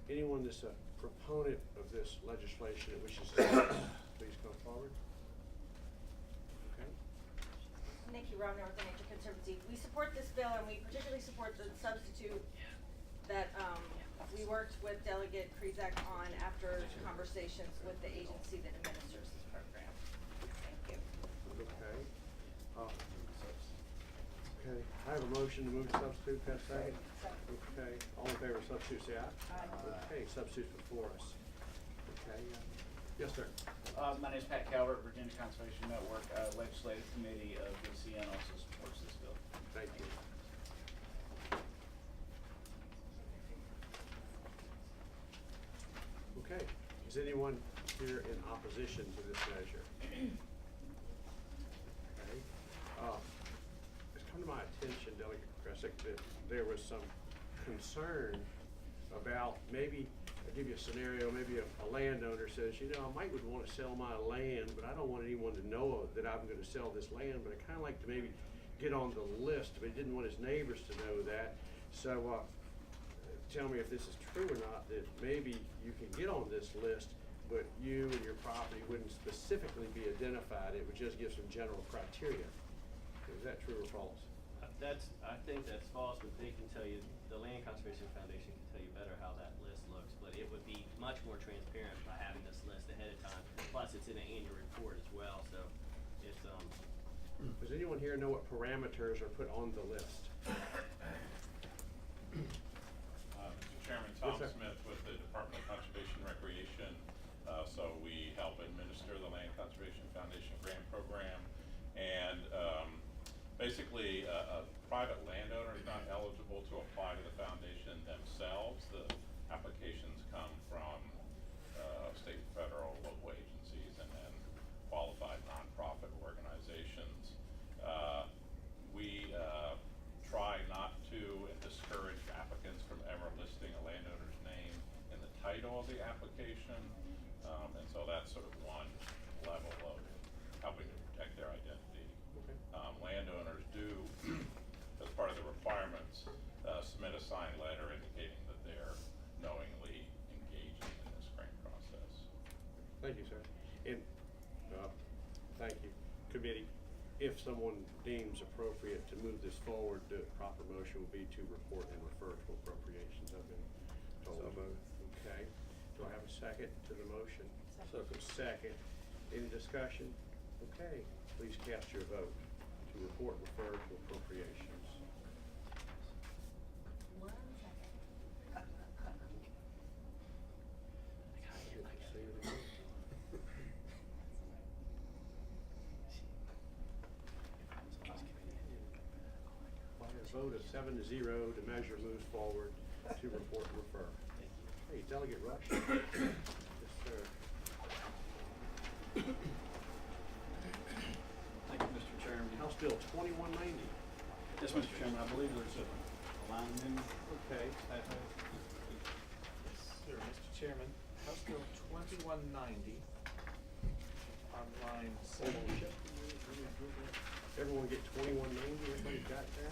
anyone that's a proponent of this legislation that wishes to speak, please come forward. Okay. Nikki Romner with the Nature Conservancy. We support this bill, and we particularly support the substitute that we worked with Delegate Krizak on after conversations with the agency that administers this program. Thank you. Okay. Okay, I have a motion to move to substitute, can I have a second? Okay, all in favor of substitute, say aye. Okay, substitute's before us. Okay, yes, sir. My name is Pat Calvert, Virginia Conservation Network, Legislative Committee of VCN also supports this bill. Thank you. Okay, is anyone here in opposition to this measure? Okay, it's come to my attention, Delegate Kresick, that there was some concern about maybe, I'll give you a scenario, maybe a landowner says, you know, I might would want to sell my land, but I don't want anyone to know that I'm going to sell this land, but I'd kind of like to maybe get on the list, but he didn't want his neighbors to know that. So tell me if this is true or not, that maybe you can get on this list, but you and your property wouldn't specifically be identified. It would just give some general criteria. Is that true or false? I think that's false, but they can tell you, the Land Conservation Foundation can tell you better how that list looks, but it would be much more transparent by having this list ahead of time. Plus, it's in an annual report as well, so it's, Does anyone here know what parameters are put on the list? Mr. Chairman, Yes, Tom sir. Smith with the Department of Conservation and Recreation. So we help administer the Land Conservation Foundation grant program. And basically, a private landowner is not eligible to apply to the foundation themselves. The applications come from state, federal, local agencies, and then qualified nonprofit organizations. We try not to discourage applicants from ever listing a landowner's name in the title of the application. And so that's sort of one level of helping to protect their identity. Okay. Landowners do, as part of the requirements, submit a signed letter indicating that they're knowingly engaging in this grant process. Thank you, sir. And thank you, committee. If someone deems appropriate to move this forward, the proper motion will be to report and refer to appropriations. I've been told. So moved. Okay. Do I have a second to the motion? Second. Any discussion? Okay. Please cast your vote to report and refer to appropriations. 1 second. By a vote of 7-0, the measure moves forward to report and refer. Hey, Delegate Rush. Yes, sir. Thank you, Mr. Chairman. House Bill 2190. Yes, Mr. Chairman, I believe there's a line amendment. Okay. Yes, Sir, Mr. Chairman, House Bill 2190 on line 7. Everyone get 2190? Everybody got that?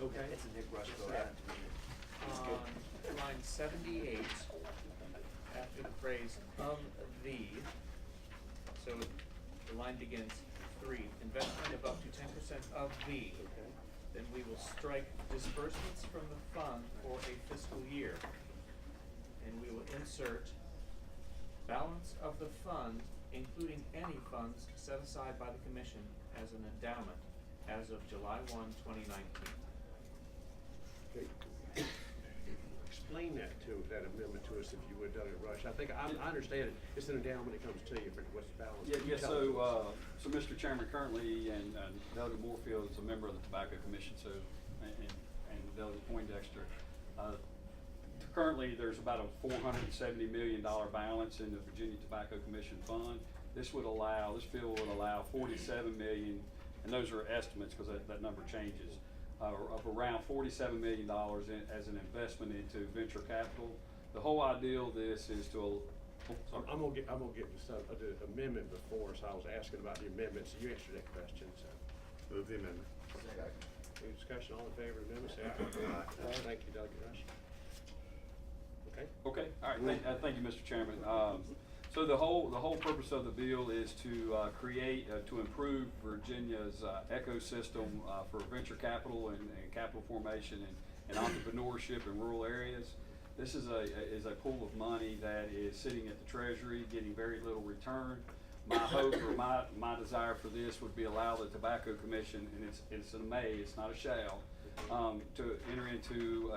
Okay. It's a Nick Rush bill. Yeah. On line 78, after the phrase "of the," so the line begins 3, investment of up to 10% of the, then we will strike disbursements from the fund for a fiscal year. And we will insert balance of the fund, including any funds set aside by the commission as an endowment as of July 1, 2019. Okay. Explain that amendment to us, if you would, Delegate Rush. I think, I understand it. It's an endowment that comes to you, but what's the balance? Yeah, so Mr. Chairman, currently, and Delegate Moorfield is a member of the Tobacco Commission, so, and Delegate Poindexter. Currently, there's about a $470 million balance in the Virginia Tobacco Commission fund. This bill would allow $47 million, and those are estimates because that number changes, of around $47 million as an investment into venture capital. The whole idea of this is to sorry. I'm gonna get the amendment before, so I was asking about the amendment, so you answered that question, so. Move the amendment. Any discussion, all in favor of the amendment, say aye. Thank you, Delegate Rush. Okay? Okay, all right, thank you, Mr. Chairman. So the whole purpose of the bill is to create, to improve Virginia's ecosystem for venture capital and capital formation and entrepreneurship in rural areas. This is a pool of money that is sitting at the Treasury, getting very little return. My hope or my desire for this would be allow the Tobacco Commission, and it's a may, it's not a shall, to enter into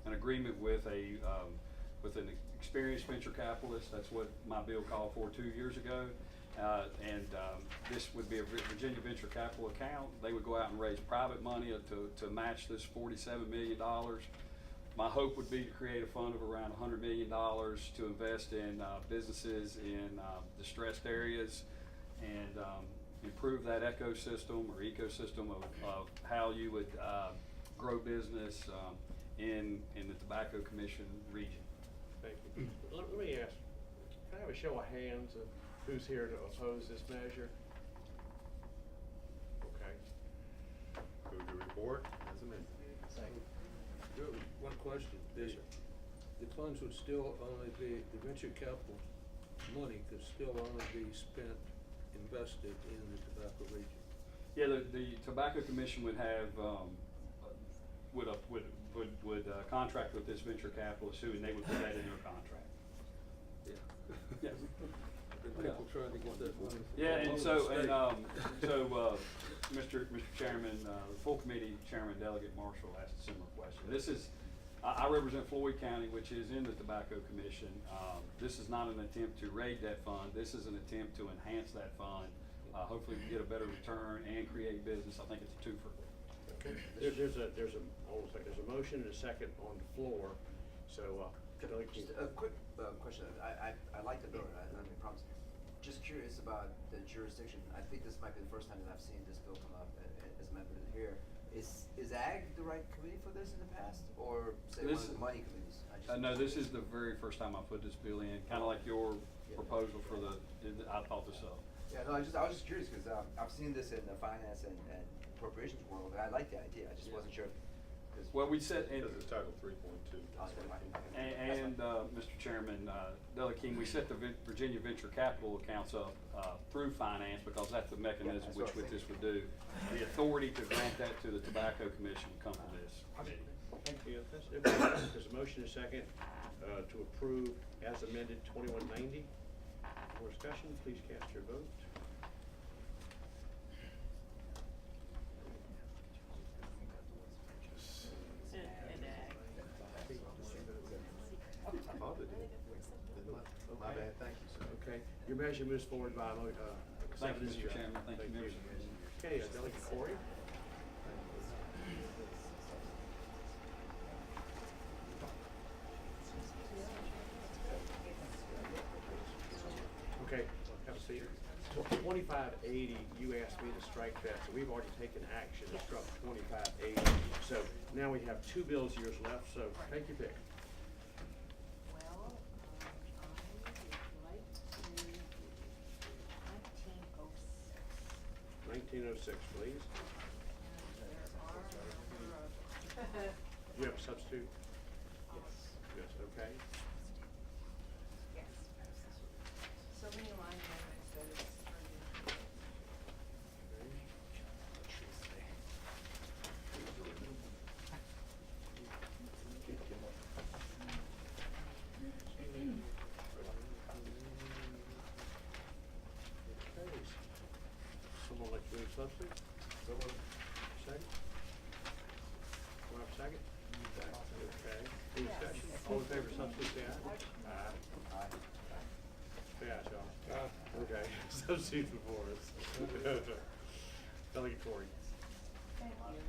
an agreement with an experienced venture capitalist. That's what my bill called for 2 years ago. This would be a Virginia venture capital account. They would go out and raise private money to match this $47 million. My hope would be to create a fund of around $100 million to invest in businesses in distressed areas and improve that ecosystem of how you would grow business in the Tobacco Commission region. Thank you. Let me ask, can I have a show of hands of who's here to oppose this measure? Okay. Move the report as amended. One question. Yes, sir. The funds would still only be, the venture capital money could still only be spent, invested in the tobacco region. Yeah, the Tobacco Commission would have, would contract with this venture capitalist who, and they would put that in their contract. Yeah. Yes. And people trying to get that money. from Yeah, and all so, over the Mr. state. Chairman, the full committee chairman, Delegate Marshall asked a similar question. This is, I represent Floyd County, which is in the Tobacco Commission. This is not an attempt to raid that fund. This is an attempt to enhance that fund. Hopefully we get a better return and create business. I think it's a twofer. Okay. There's a motion and a second on the floor, so, Just a quick question. I like the bill, I don't have any problems. Just curious about the jurisdiction. I think this might be the first time that I've seen this bill come up as a member here. Is Ag the right committee for this in the past, or say one of the money committees? No, this is the very first time I put this bill in, kind of like your proposal for I thought this up. Yeah, no, I was just curious, because I've seen this in the finance and appropriations world, and I like the idea. I just wasn't sure. Well, we said, and, Because it's Title 3.2. Mr. Chairman, Delegate King, we set the Virginia venture capital accounts up through finance because that's the mechanism which this would do. The authority to grant that to the Tobacco Commission would come from this committee. thank you. There's a motion and a second to approve as amended 2190. More discussion, please cast your vote. My bad, thank you, sir. Okay, your measure moves forward by Thank you, 7-0. Mr. Chairman. Thank you, members. Okay, Delegate Corey. Okay, have a seat. 2580, you asked me to strike that, so we've already taken action and struck 2580. So now we have 2 bills yours left, so take your pick. Well, I would like to do 1906, 1906. please. There are a number of. You have a substitute? Yes, okay. Yes. So many line amendments that it's turned into. Someone like to move substitute? Second? Want to have a second? Okay. Any discussion? All in favor of substitute, say aye. Aye. Say aye, Charles. Okay, substitute before us. Delegate Corey. Thank you.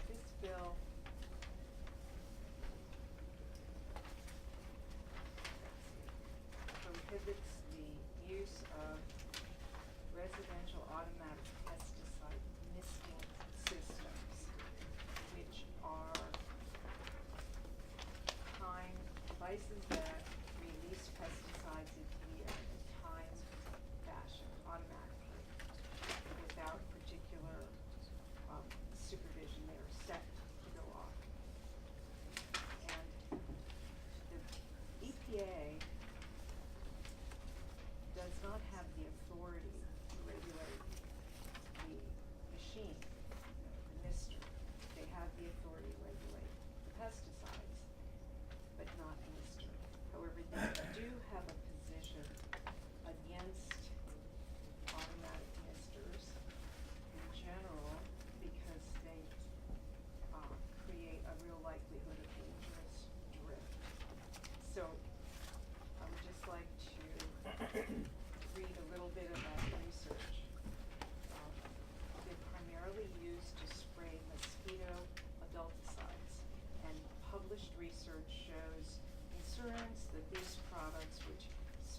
This bill prohibits the use of residential automatic pesticide misting systems, which are places that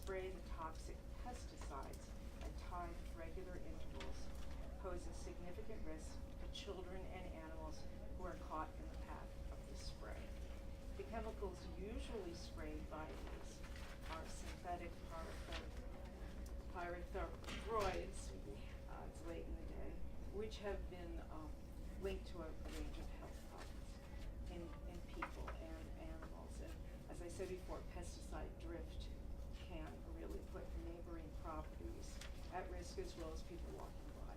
spray the toxic pesticides at timed regular intervals poses significant risk to children and animals who are caught in the path of the spray. The chemicals usually sprayed by these are synthetic pyrethroids, it's late in the day, which have been linked to a range of health problems in people and animals. And as I said before, pesticide drift can really put neighboring properties at risk as well as people walking by.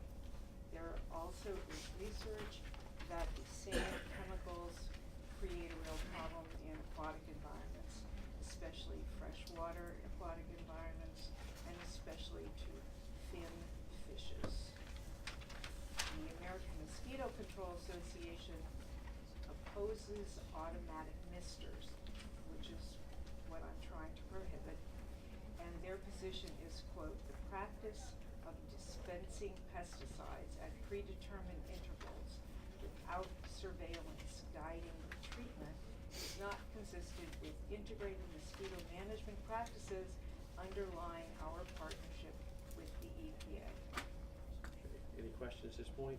There also is research that the same chemicals create a real problem in aquatic environments, especially freshwater aquatic environments, and especially to fin fishes. The American Mosquito Control Association opposes automatic misters, which is what I'm trying to prohibit, and their position is, quote, the practice of dispensing pesticides at predetermined intervals without surveillance guiding the treatment is not consistent with integrated mosquito management practices underlying our partnership with the EPA. Any questions at this point?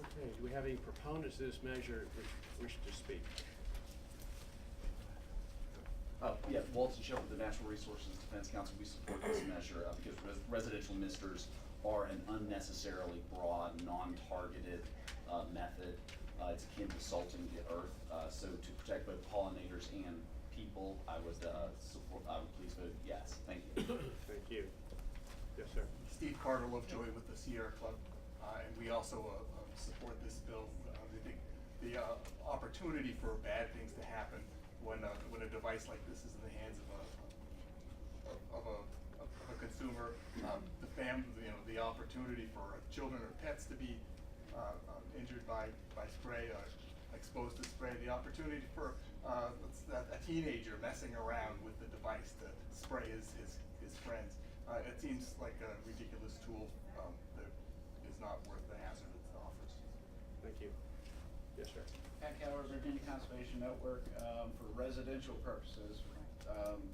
Okay, do we have any proponents of this measure that wish to speak? Yeah, Walton Shell with the Natural Resources Defense Council, we support this measure because residential misters are an unnecessarily broad, non-targeted method. It's akin to salting the earth. So to protect both pollinators and people, I would please vote yes. Thank you. Thank you. Yes, sir. Steve Carter, Lovejoy with the Sierra Club, and we also support this bill. I think the opportunity for bad things to happen when a device like this is in the hands of a consumer, the family, the opportunity for children or pets to be injured by spray, exposed to spray, the opportunity for a teenager messing around with the device to spray his friends. It seems like a ridiculous tool that is not worth the hazard it offers. Thank you. Yes, sir. Pat Keller, Virginia Conservation Network, for residential purposes,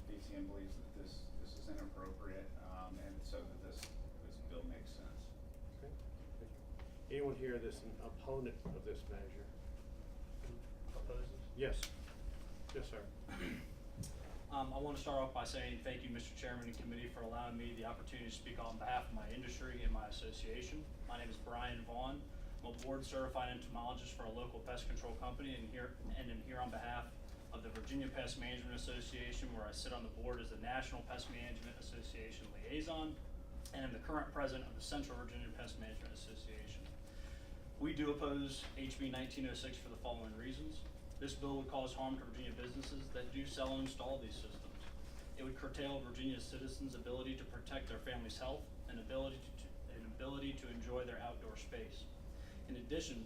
VCN believes that this is inappropriate, and so that this bill makes sense. Okay. Thank you. Anyone here that's an opponent of this measure? Opposes? Yes. Yes, sir. I want to start off by saying thank you, Mr. Chairman and committee, for allowing me the opportunity to speak on behalf of my industry and my association. My name is Brian Vaughn. I'm a board certified entomologist for a local pest control company and am here on behalf of the Virginia Pest Management Association, where I sit on the board as the National Pest Management Association liaison, and am the current president of the Central Virginia Pest Management Association. We do oppose HB 1906 for the following reasons. This bill would cause harm to Virginia businesses that do sell and install these systems. It would curtail Virginia citizens' ability to protect their family's health and ability to enjoy their outdoor space. In addition,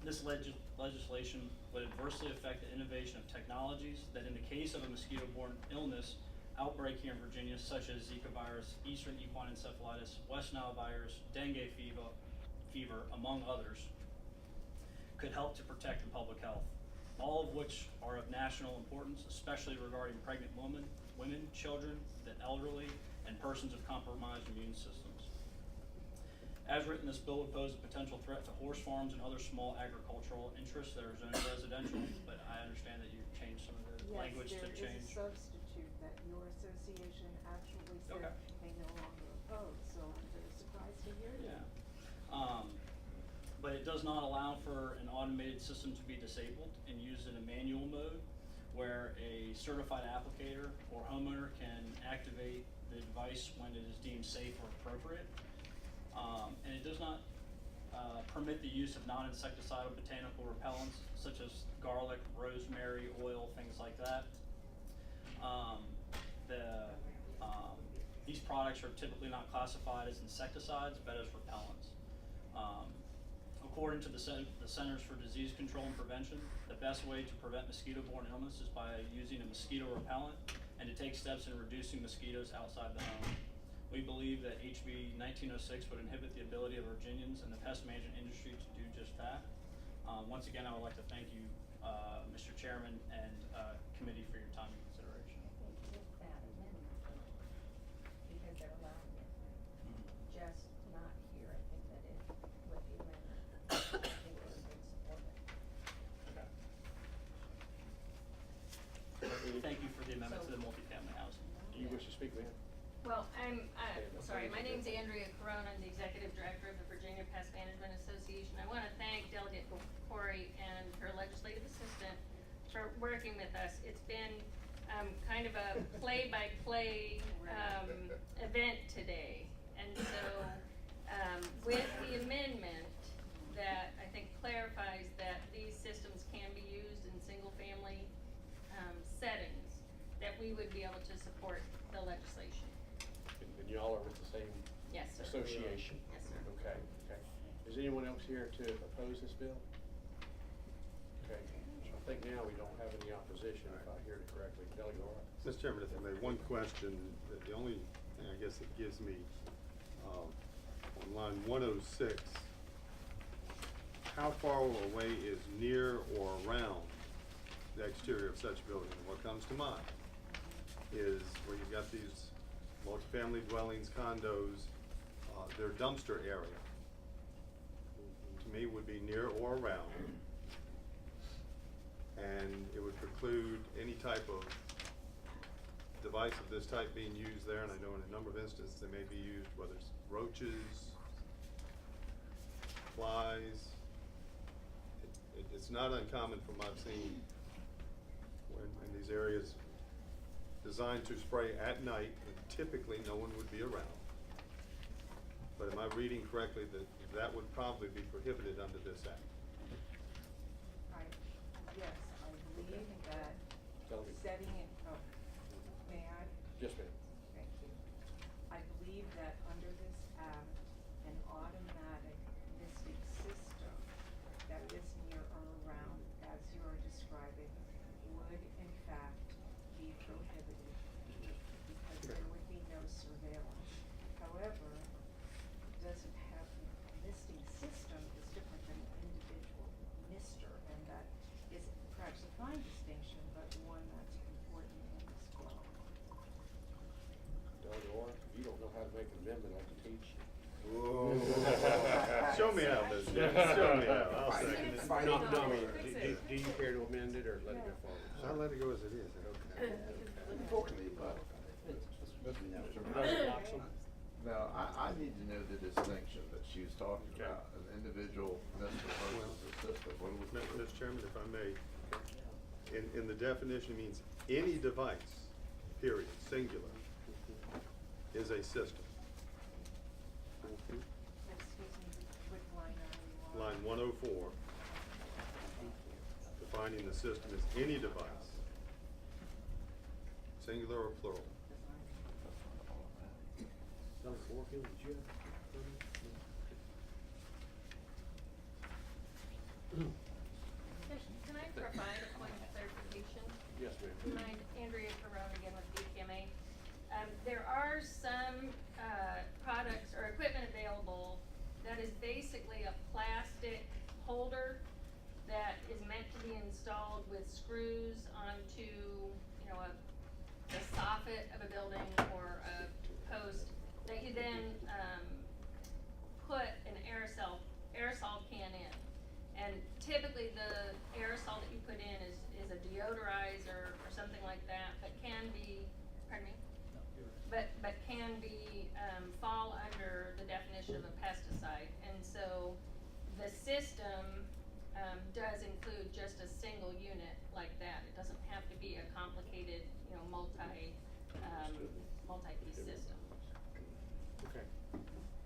this legislation would adversely affect the innovation of technologies that, in the case of a mosquito-borne illness outbreak here in Virginia, such as Zika virus, Eastern equine encephalitis, West Nile virus, dengue fever, among others, could help to protect the public health, all of which are of national importance, especially regarding pregnant women, children, the elderly, and persons of compromised immune systems. As written, this bill would pose a potential threat to horse farms and other small agricultural interests that are zoned residential, but I understand that you've changed some of the language to change. Yes, there is a substitute that your association actually said they no longer oppose, so I'm very surprised to hear that. Yeah. But it does not allow for an automated system to be disabled and used in a manual mode, where a certified applicator or homeowner can activate the device when it is deemed safe or appropriate. And it does not permit the use of non-insecticidal botanical repellents such as garlic, rosemary, oil, things like that. These products are typically not classified as insecticides, but as repellents. According to the Centers for Disease Control and Prevention, the best way to prevent mosquito-borne illness is by using a mosquito repellent and to take steps in reducing mosquitoes outside the home. We believe that HB 1906 would inhibit the ability of Virginians and the pest management industry to do just that. Once again, I would like to thank you, Mr. Chairman and committee, for your time and consideration. I think with that amendment, speak, ma'am. Well, that's sorry, my fine. name's Andrea Corona, I'm the Executive Director of the Virginia Pest Management Association. I wanna thank Delegate Corey and her legislative assistant for working with us. It's been, kind of a play-by-play, event today. And so, with the amendment that I think clarifies that these systems can be used in single-family, settings, that we would be able to support the legislation. And y'all are with the same Yes, sir. association? Yes, sir. Okay, okay. Is anyone else here to oppose this bill? Okay, I think now we don't have any opposition, if I hear it correctly. Delegate Laura? Mr. Chairman, if I may, one question, the only thing I guess it gives me, on line 106, how far away is near or around the exterior of such building? What comes to mind is where you've got these multifamily dwellings, condos, their dumpster area, to me, would be near or around. And it would preclude any type of device of this type being used there, and I know in a number of instances they may be used, whether it's roaches, flies. It's not uncommon from what I've seen when in these areas designed to spray at night, and typically no one would be around. But am I reading correctly that would probably be prohibited under this act? Yes, I believe that Delegate. setting it, may I? Yes, ma'am. Thank you. I believe that under this act, an automatic misting system that is near or around, as you are describing, would in fact be prohibited because there would be no surveillance. However, doesn't have, a misting system is different than an individual mister, and that is perhaps a fine distinction, but one that's important in this bill. Delegate Laura, if you don't know how to make an amendment, I can teach you. Show me how, Ms. Jones. Show me how. I'll second it. Do you care to amend it or let it go forward? I'll let it go as it is. Okay. Unfortunately, but. No, I need to know the distinction that she was talking about, an individual mister versus a system. What do we? Mr. Chairman, if I may, in the definition it means any device, period, singular, is a system. Excuse me, what line are you on? Line 104, defining the system as any device, singular or plural. Delegate Warfield, did you have? Can I provide a point of clarification? Yes, ma'am. I'm Andrea Corona again with BPMA. There are some, products or equipment available that is basically a plastic holder that is meant to be installed with screws onto, you know, the soffit of a building or a post that you then, put an aerosol can in. And typically the aerosol that you put in is a deodorizer or something like that, but can be, pardon me? But can be, fall under the definition of a pesticide. And so the system, does include just a single unit like that. It doesn't have to be a complicated, you know, multi-piece system. Okay.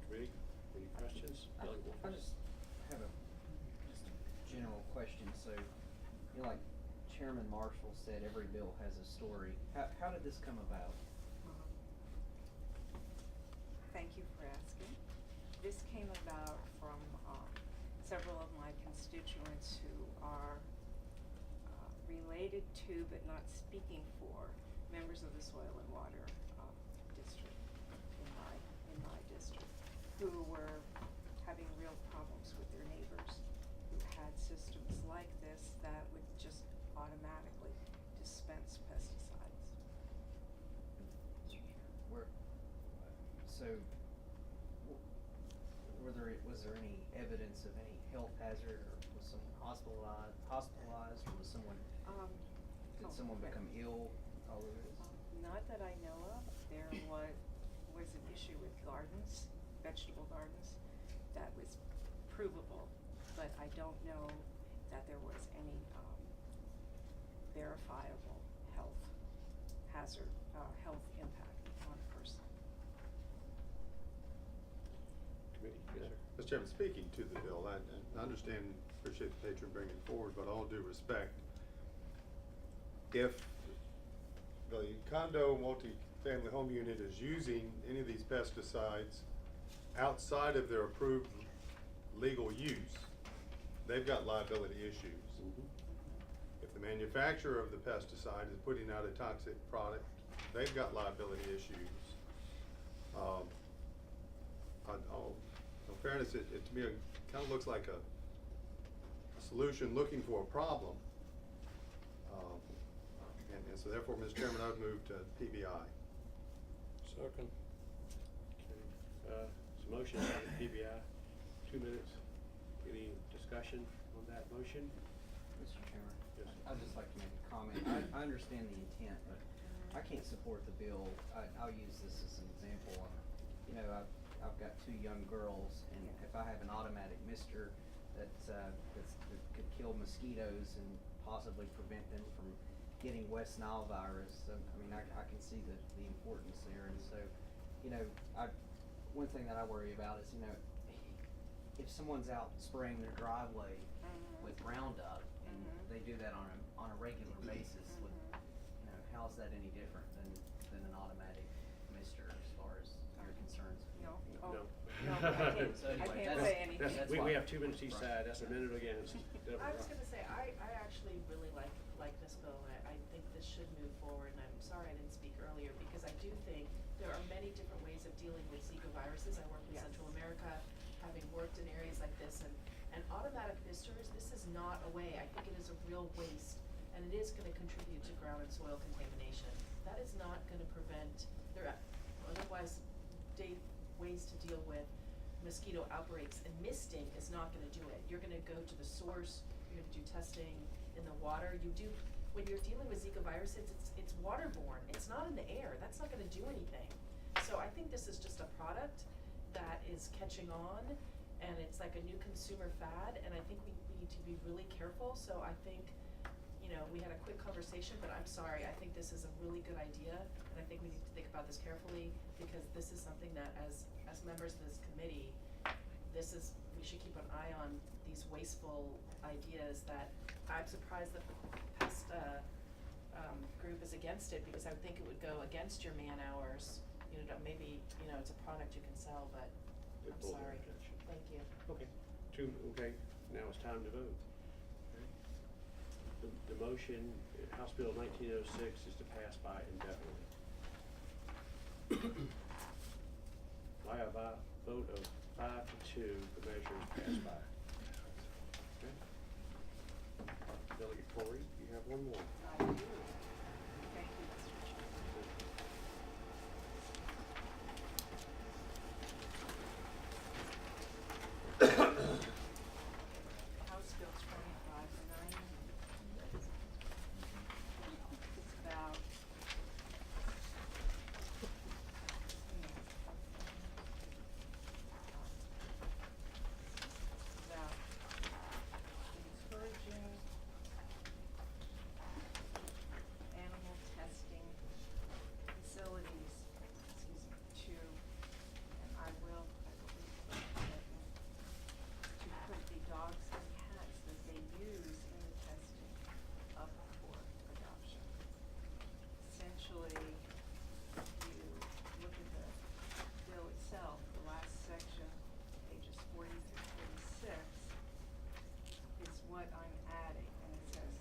Committee, any questions? Delegate I Warfield? just have a general question. So, you know, like Chairman Marshall said, every bill has a story. How did this come about? Thank you for asking. This came about from several of my constituents who are related to but not speaking for members of the Soil and Water District in my district, who were having real problems with their neighbors who had systems like this that would just automatically dispense pesticides. Was there any evidence of any health hazard, or was someone hospitalized, or was someone, did someone become ill all of this? Not that I know of. there was an issue with gardens, vegetable gardens, that was provable, but I don't know that there was any, verifiable health hazard, health impact on a person. Committee, yes, sir. Mr. Chairman, speaking to the bill, I understand, appreciate the patron bringing it forward, but all due respect, if the condo multi-family home unit is using any of these pesticides outside of their approved legal use, they've got liability issues. If the manufacturer of the pesticide is putting out a toxic product, they've got liability issues. In fairness, it to me, it kind of looks like a solution looking for a problem. And so therefore, Mr. Chairman, I would move to PBI. Second. Okay, so motion on the PBI, 2 minutes. Any discussion on that motion? Mr. Chairman? Yes. I'd just like to make a comment. I understand the intent, but I can't support the bill. I'll use this as an example. You know, I've got 2 young girls, and if I have an automatic mister that could kill mosquitoes and possibly prevent them from getting West Nile virus, I mean, I can see the importance there. And so, you know, one thing that I worry about is, you know, if someone's out spraying their driveway with Roundup, and they do that on a regular basis, with, you know, how's that any different than an automatic mister as far as your concerns? No. No. No, I can't, So anyway, I can't that's- say anything. that's We why. have 2 minutes each side, that's a minute against. I was gonna say, I actually really like this bill, and I think this should move forward, and I'm sorry I didn't speak earlier, because I do think there are many different ways of dealing with Zika viruses. I work in Yes. Central America, having worked in areas like this, and automatic misters, this is not a way. I think it is a real waste, and it is gonna contribute to ground and soil contamination. That is not gonna prevent, there are otherwise ways to deal with mosquito outbreaks, and misting is not gonna do it. You're gonna go to the source, you're gonna do testing in the water. When you're dealing with Zika viruses, it's waterborne, it's not in the air, that's not gonna do anything. So I think this is just a product that is catching on, and it's like a new consumer fad, and I think we need to be really careful. So I think, you know, we had a quick conversation, but I'm sorry, I think this is a really good idea, and I think we need to think about this carefully, because this is something that as members of this committee, we should keep an eye on these wasteful ideas that I'm surprised that the pest group is against it, because I would think it would go against your man hours. You know, maybe, you know, it's a product you can sell, but They I'm pulled their sorry. objection. Thank you. Okay, okay, now it's time to vote. Okay. The motion, House Bill 1906, is to pass by indefinitely. By a vote of 5-2, the measure is passed by. Okay. Delegate Corey, you have one more. I do. Thank you, Mr. Chairman. House Bill 2590. It's about encouraging animal testing facilities, to, and I believe, to put the dogs and cats that they use in the testing up for adoption. Essentially, if you look at the bill itself, the last section, pages 40 through 46, is what I'm adding, and it says,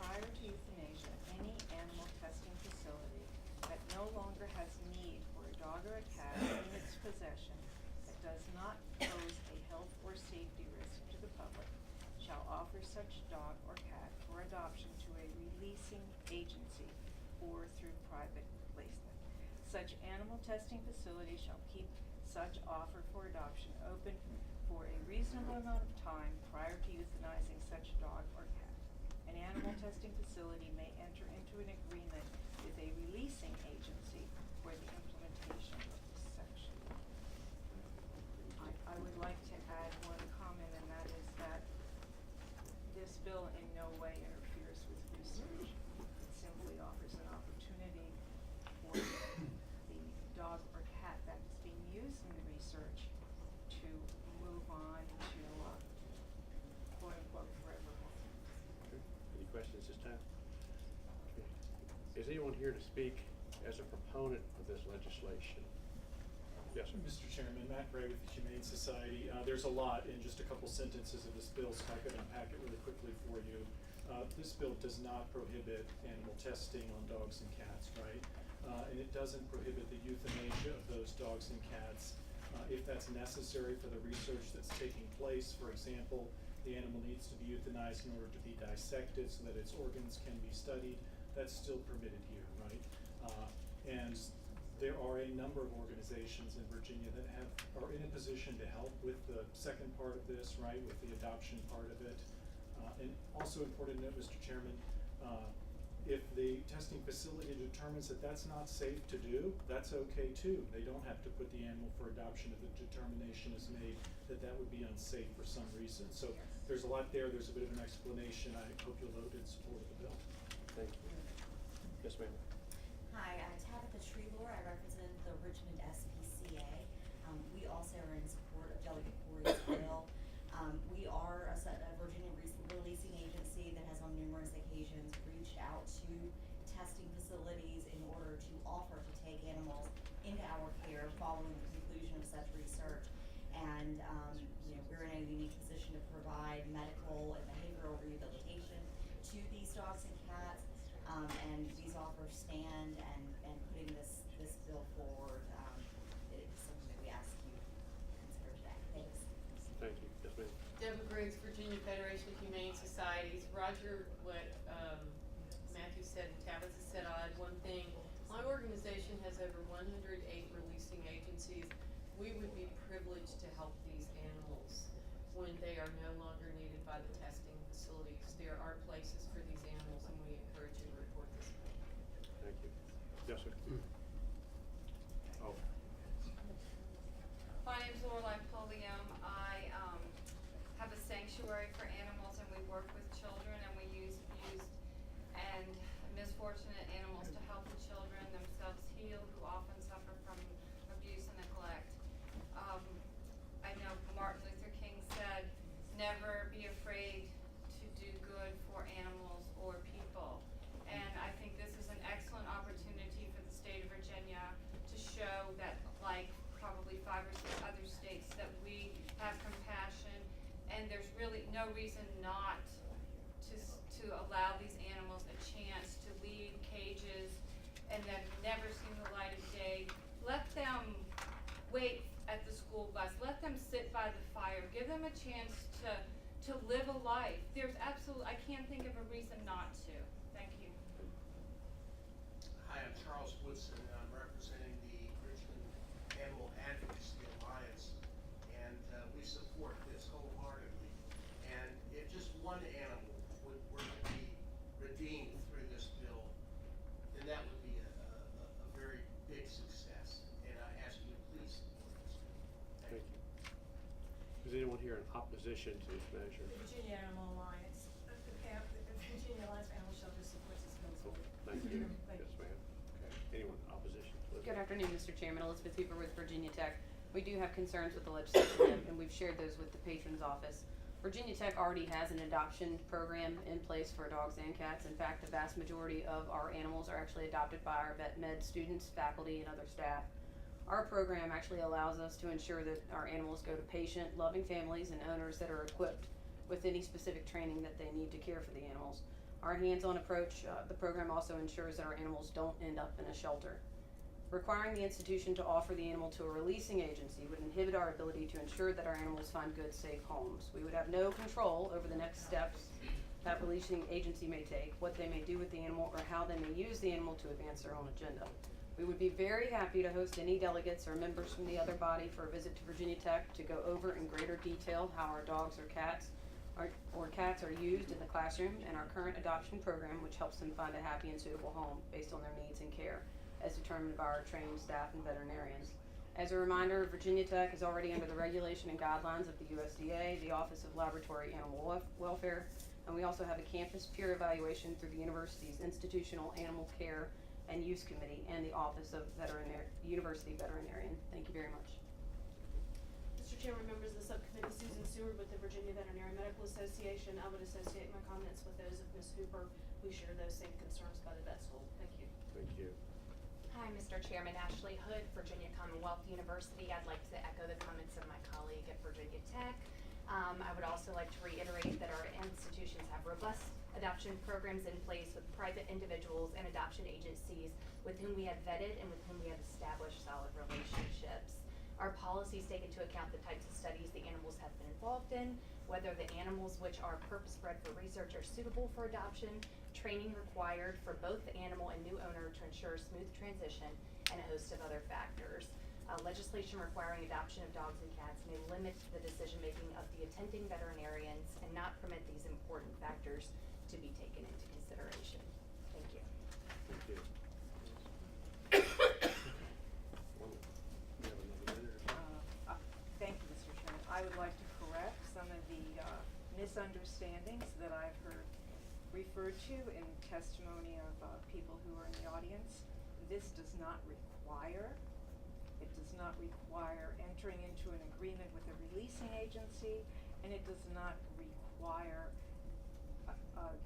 prior to euthanasia, any animal testing facility that no longer has need for a dog or a cat in its possession that does not pose a health or safety risk to the public shall offer such dog or cat for adoption to a releasing agency or through private placement. Such animal testing facility shall keep such offer for adoption open for a reasonable amount of time prior to euthanizing such dog or cat. An animal testing facility may enter into an agreement with a releasing agency for the Is anyone here to speak as a proponent of this legislation? Yes, sir. Mr. Chairman, Matt Gray with the Humane Society. There's a lot in just a couple sentences of this bill, so I could unpack it really quickly for you. This bill does not prohibit animal testing on dogs and cats, right? And it doesn't prohibit the euthanasia of those dogs and cats if that's necessary for the research that's taking place. For example, the animal needs to be euthanized in order to be dissected so that its organs can be studied. That's still permitted here, right? And there are a number of organizations in Virginia that are in a position to help with the second part of this, right, with the adoption part of it. And also important to note, Mr. Chairman, if the testing facility determines that that's not safe to do, that's okay too. They don't have to put the animal for adoption if the determination is made that that would be unsafe for some reason. So there's a lot there. There's a bit of an explanation. I hope you'll vote in support of the bill. Thank you. Yes, ma'am. Hi, Tabitha Treelor. I represent the Richmond SPCA. We also are in support of Delegate Corey's bill. We are a Virginia releasing agency that has on numerous occasions reached out to testing facilities in order to offer to take animals into our care following the conclusion of such research. And we're in a unique position to provide medical and behavioral rehabilitation to these dogs and cats. And these offers stand, and putting this bill forward is something that we ask you to consider today. Thanks. Thank you. Yes, ma'am. Deborah Griggs, Virginia Federation of Humane Societies. Roger, what Matthew said and Tabitha said, I'll add one thing. My organization has over 108 releasing agencies. We would be privileged to help these animals when they are no longer needed by the testing facilities. There are places for these animals, and we encourage you to report this. Thank you. Yes, sir. Oh. My name's Lorelei Pulliam. I have a sanctuary for animals, and we work with children, and we use abused and misfortunate animals to help the children themselves heal, who often suffer from abuse and neglect. I know Martin Luther King said, never be afraid to do good for animals or people. And I think this is an excellent opportunity for the state of Virginia to show that, like probably 5 or 6 other states, that we have compassion, and there's really no reason not to allow these animals a chance to leave cages and that have never seen the light of day. Let them wait at the school bus. Let them sit by the fire. Give them a chance to live a life. There's absolutely, I can't think of a reason not to. Thank you. Hi, I'm Charles Woodson, and I'm representing the Richmond Animal Advocacy Alliance, and we support this wholeheartedly. And if just one animal were to be redeemed through this bill, then that would be a very big success. And I ask you to please support this bill. Thank you. Is anyone here in opposition to this measure? The Virginia Animal Alliance, the Virginia Alliance for Animal Shelters supports this bill. Thank you. Yes, ma'am. Okay. Anyone in opposition? Good afternoon, Mr. Chairman. Elizabeth Hooper with Virginia Tech. We do have concerns with the legislation, and we've shared those with the patron's office. Virginia Tech already has an adoption program in place for dogs and cats. In fact, the vast majority of our animals are actually adopted by our vet med students, faculty, and other staff. Our program actually allows us to ensure that our animals go to patient, loving families and owners that are equipped with any specific training that they need to care for the animals. Our hands-on approach, the program also ensures that our animals don't end up in a shelter. Requiring the institution to offer the animal to a releasing agency would inhibit our ability to ensure that our animals find good, safe homes. We would have no control over the next steps that releasing agency may take, what they may do with the animal, or how they may use the animal to advance their own agenda. We would be very happy to host any delegates or members from the other body for a visit to Virginia Tech to go over in greater detail how our dogs or cats are used in the classroom, and our current adoption program, which helps them find a happy and suitable home based on their needs and care, as determined by our trained staff and veterinarians. As a reminder, Virginia Tech is already under the regulation and guidelines of the USDA, the Office of Laboratory Animal Welfare, and we also have a campus peer evaluation through the university's Institutional Animal Care and Use Committee and the Office of University Veterinarian. Thank you very much. Mr. Chairman, members of the subcommittee, Susan Seward with the Virginia Veterinary Medical Association. I would associate my comments with those of Ms. Hooper. who share those same concerns about a vet school. Thank you. Thank you. Hi, Mr. Chairman, Ashley Hood, Virginia Commonwealth University. I'd like to echo the comments of my colleague at Virginia Tech. I would also like to reiterate that our institutions have robust adoption programs in place with private individuals and adoption agencies with whom we have vetted and with whom we have established solid relationships. Our policies take into account the types of studies the animals have been involved in, whether the animals which are purpose-bred for research are suitable for adoption, training required for both the animal and new owner to ensure a smooth transition, and a host of other factors. Legislation requiring adoption of dogs and cats may limit the decision-making of the attending veterinarians and not permit these important factors to be taken into consideration. Thank you. Thank you. Thank you, Mr. Chairman. I would like to correct some of the misunderstandings that I've heard referred to in testimony of people who are in the audience. This does not require entering into an agreement with a releasing agency, and it does not require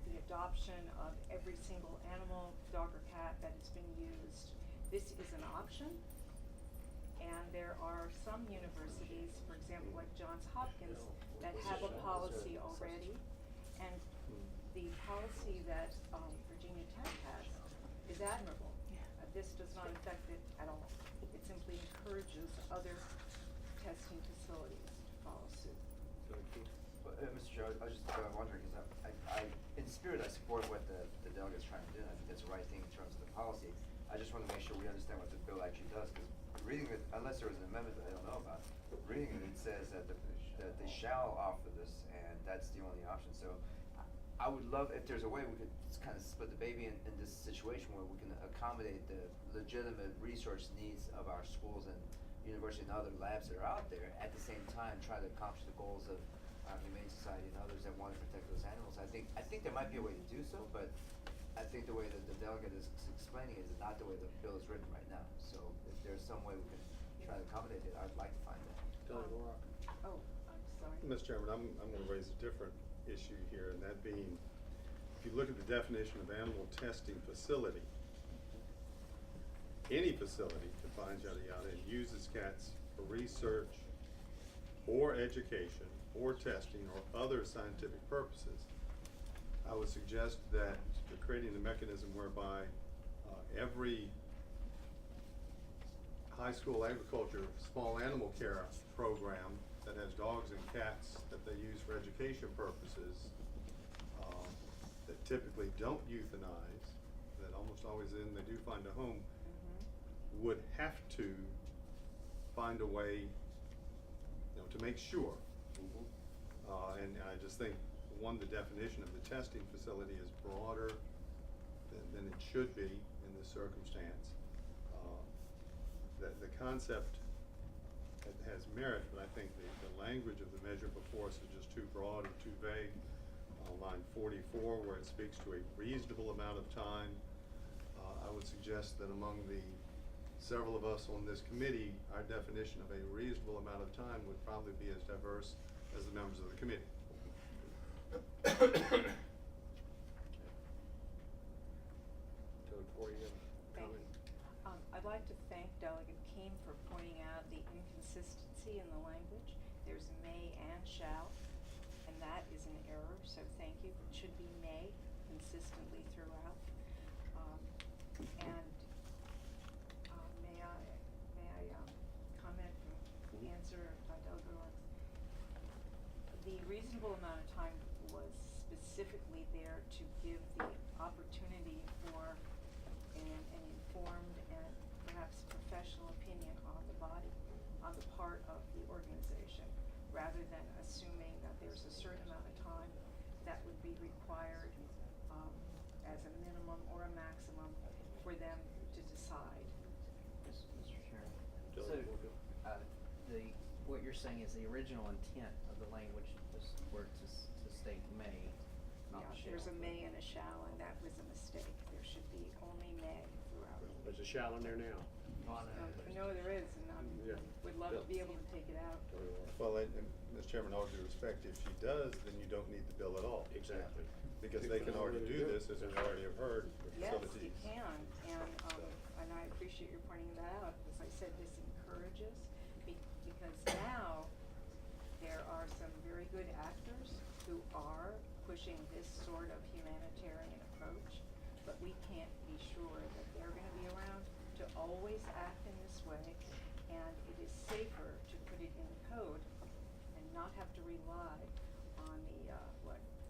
the adoption of every single animal, dog or cat, that has been used. This is an option, and there are some universities, for example, like Johns Hopkins, that have a policy already, and the policy that Virginia Tech has is admirable. This does not affect it at all. It simply encourages other testing facilities to follow suit. Mr. Chair, I was just wondering, because in spirit, I support what the delegate's trying to do, and I think that's the right thing in terms of the policy. I just want to make sure we understand what the bill actually does, because reading it, unless there was an amendment that I don't know about, reading it, it says that they shall offer this, and that's the only option. So I would love, if there's a way we could kind of split the baby in this situation where we can accommodate the legitimate research needs of our schools and university and other labs that are out there, at the same time try to accomplish the goals of our Humane Society and others that want to protect those animals. I think there might be a way to do so, but I think the way that the delegate is explaining it is not the way the bill is written right now. So if there's some way we can try to accommodate it, I'd like to find that. Oh, I'm sorry. Mr. Chairman, I'm going to raise a different issue here, and that being, if you look at the definition of animal testing facility, any facility defines yada yada and uses cats for research or education or testing or other scientific purposes. I would suggest that you're creating a mechanism whereby every high school agriculture small animal care program that has dogs and cats that they use for education purposes, that typically don't euthanize, that almost always they do find a home, would have to find a way, to make sure. And I just think, the definition of the testing facility is broader than it should be in this circumstance. The concept has merit, but I think the language of the measure before us is just too broad or too vague. Line 44, where it speaks to a reasonable amount of time, I would suggest that among the several of us on this committee, our definition of a reasonable amount of time would probably be as diverse as the members of the committee. I'd like to thank Delegate Keem for pointing out the inconsistency in the language. There's may and shall, and that is an error, so thank you. It should be may consistently throughout. May I comment and answer Delegate Lawrence? The reasonable amount of time was specifically there to give the opportunity for an informed and perhaps professional opinion on the body, on the part of the organization, rather than assuming that there's a certain amount of time that would be required as a minimum or a maximum for them to decide. Mr. Chairman. What you're saying is the original intent of the language was for it to state may, not shall. There's a may and a shall, and that was a mistake. There should be only may throughout. There's a shall in there now. No, there is, and I would love to be able to take it out. Well, and Mr. Chairman, all due respect, if she does, then you don't need the bill at all. Exactly. Because they can already do this, as we already have heard, with Yes, facilities. you can, and I appreciate your pointing that out. As I said, this encourages, because now there are some very good actors who are pushing this sort of humanitarian approach, but we can't be sure that they're gonna be around to always act in this way, and it is safer to put it in the code and not have to rely on the,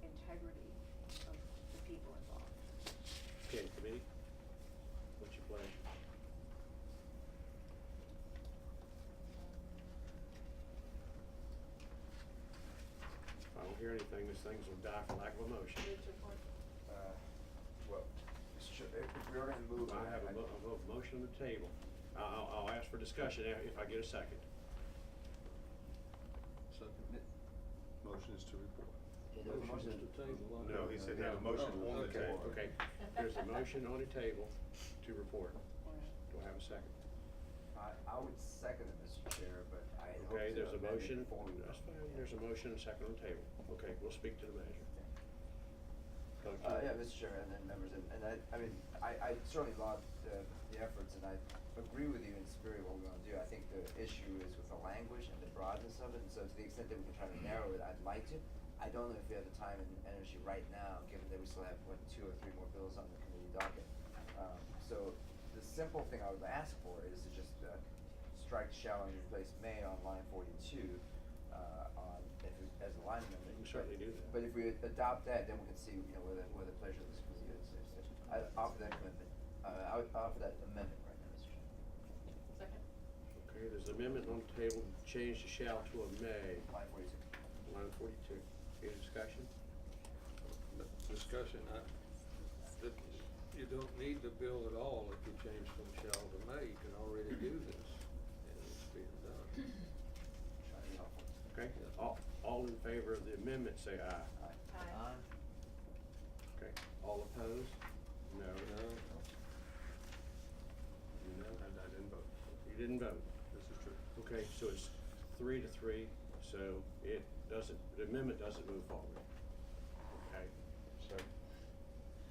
integrity of the people involved. Okay, committee, what's your pleasure? If I don't hear anything, this thing's gonna die for lack of a motion. Well, Mr. Chair, if we are gonna move. I have a motion on the table. I'll ask for discussion if I get a second. Second. Motion is to report. Motion to table. No, he said have a motion on the table. Okay, there's a motion on the table to report. Do I have a second? I would second it, Mr. Chair, but I hope to Okay, there's a amend it motion, before we that's vote. fine, there's a motion and a second on the table. Okay, we'll speak to the manager. Yeah, Mr. Chair, and then members, and I certainly laud the efforts, and I agree with you in spirit what we wanna do. I think the issue is with the language and the broadness of it, and so to the extent that we can try to narrow it, I'd like to. I don't know if we have the time and energy right now, given that we still have, 2 or 3 more bills on the committee docket. So the simple thing I would ask for is to just, strike shall and replace may on line 42, as a line amendment. We can certainly do that. But if we adopt that, then we can see, where the pleasure of this committee is. I offer that commitment, I would offer that amendment right now, Mr. Chair. Second. Okay, there's an amendment on the table, to change the shall to a may. Line 42. Line 42. Any discussion? Discussion, that you don't need the bill at all if you change from shall to may. You can already do this, and it's being done. Trying to be helpful. Okay, all in favor of the amendment, say aye. Aye. Okay, all opposed? No. No. No, I didn't vote. You didn't vote? This is true. Okay, so it's 3 to 3, so it doesn't, the amendment doesn't move forward. Okay, so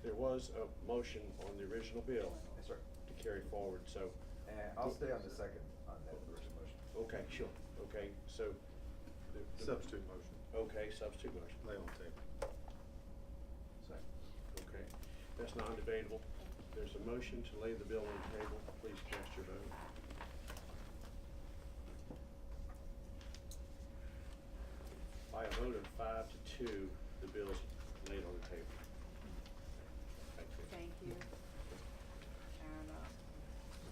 there was a motion on the original bill Yes, sir. to carry forward, so. And I'll stay on the second, on that original motion. Okay, sure, okay, so. Substitute motion. Okay, substitute motion. Lay on the table. Second. Okay, that's non-debatable. There's a motion to lay the bill on the table. Please cast your vote. By a vote of 5 to 2, the bill is laid on the table. Thank you. Thank you. And,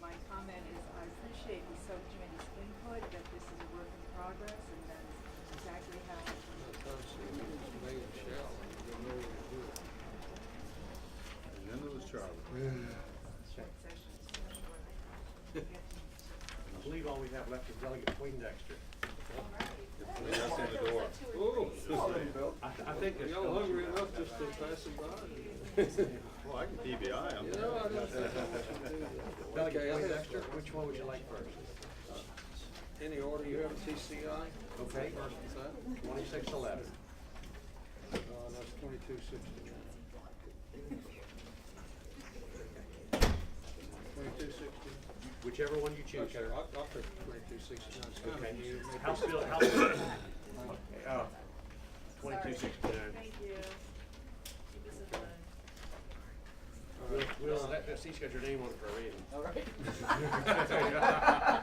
my comment is I appreciate the subcommittee's input, that this is a work in progress, and that's exactly how. Sometimes it's may and shall, and you don't know what to do. And then there was Charlie. I believe all we have left is Delegate Poindexter. That's in the door. Ooh. I think it's. Y'all hungry enough just to pass it by? Well, I can DBI, I'm. Yeah, I just think we should do that. Delegate Okay, Poindexter, which one would you like first? Any order you have a TCI? Okay. First is that? 2611. That's 2269. 2260. Whichever one you choose, Okay, sir. I'll pick 2269. Okay. You make House it- Bill, 2269. Thank you. Keep us in line. We'll let each get your name on it for a reason. All right.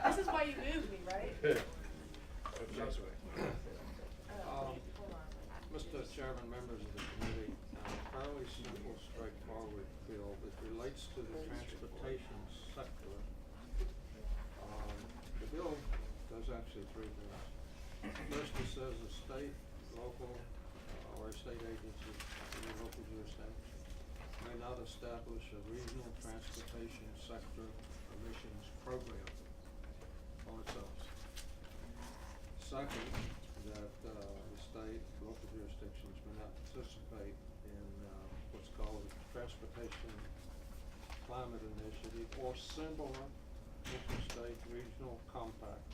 This is why you moved me, right? Hold on. Mr. Chairman, members of the committee, fairly simple, straightforward bill. It relates to the transportation sector. The bill does actually 3 things. First, it says a state, local, or a state agency in a local jurisdiction may not establish a regional transportation sector emissions program on its own. Second, that the state, local jurisdictions may not participate in what's called a Transportation Climate Initiative or similar interstate regional compact.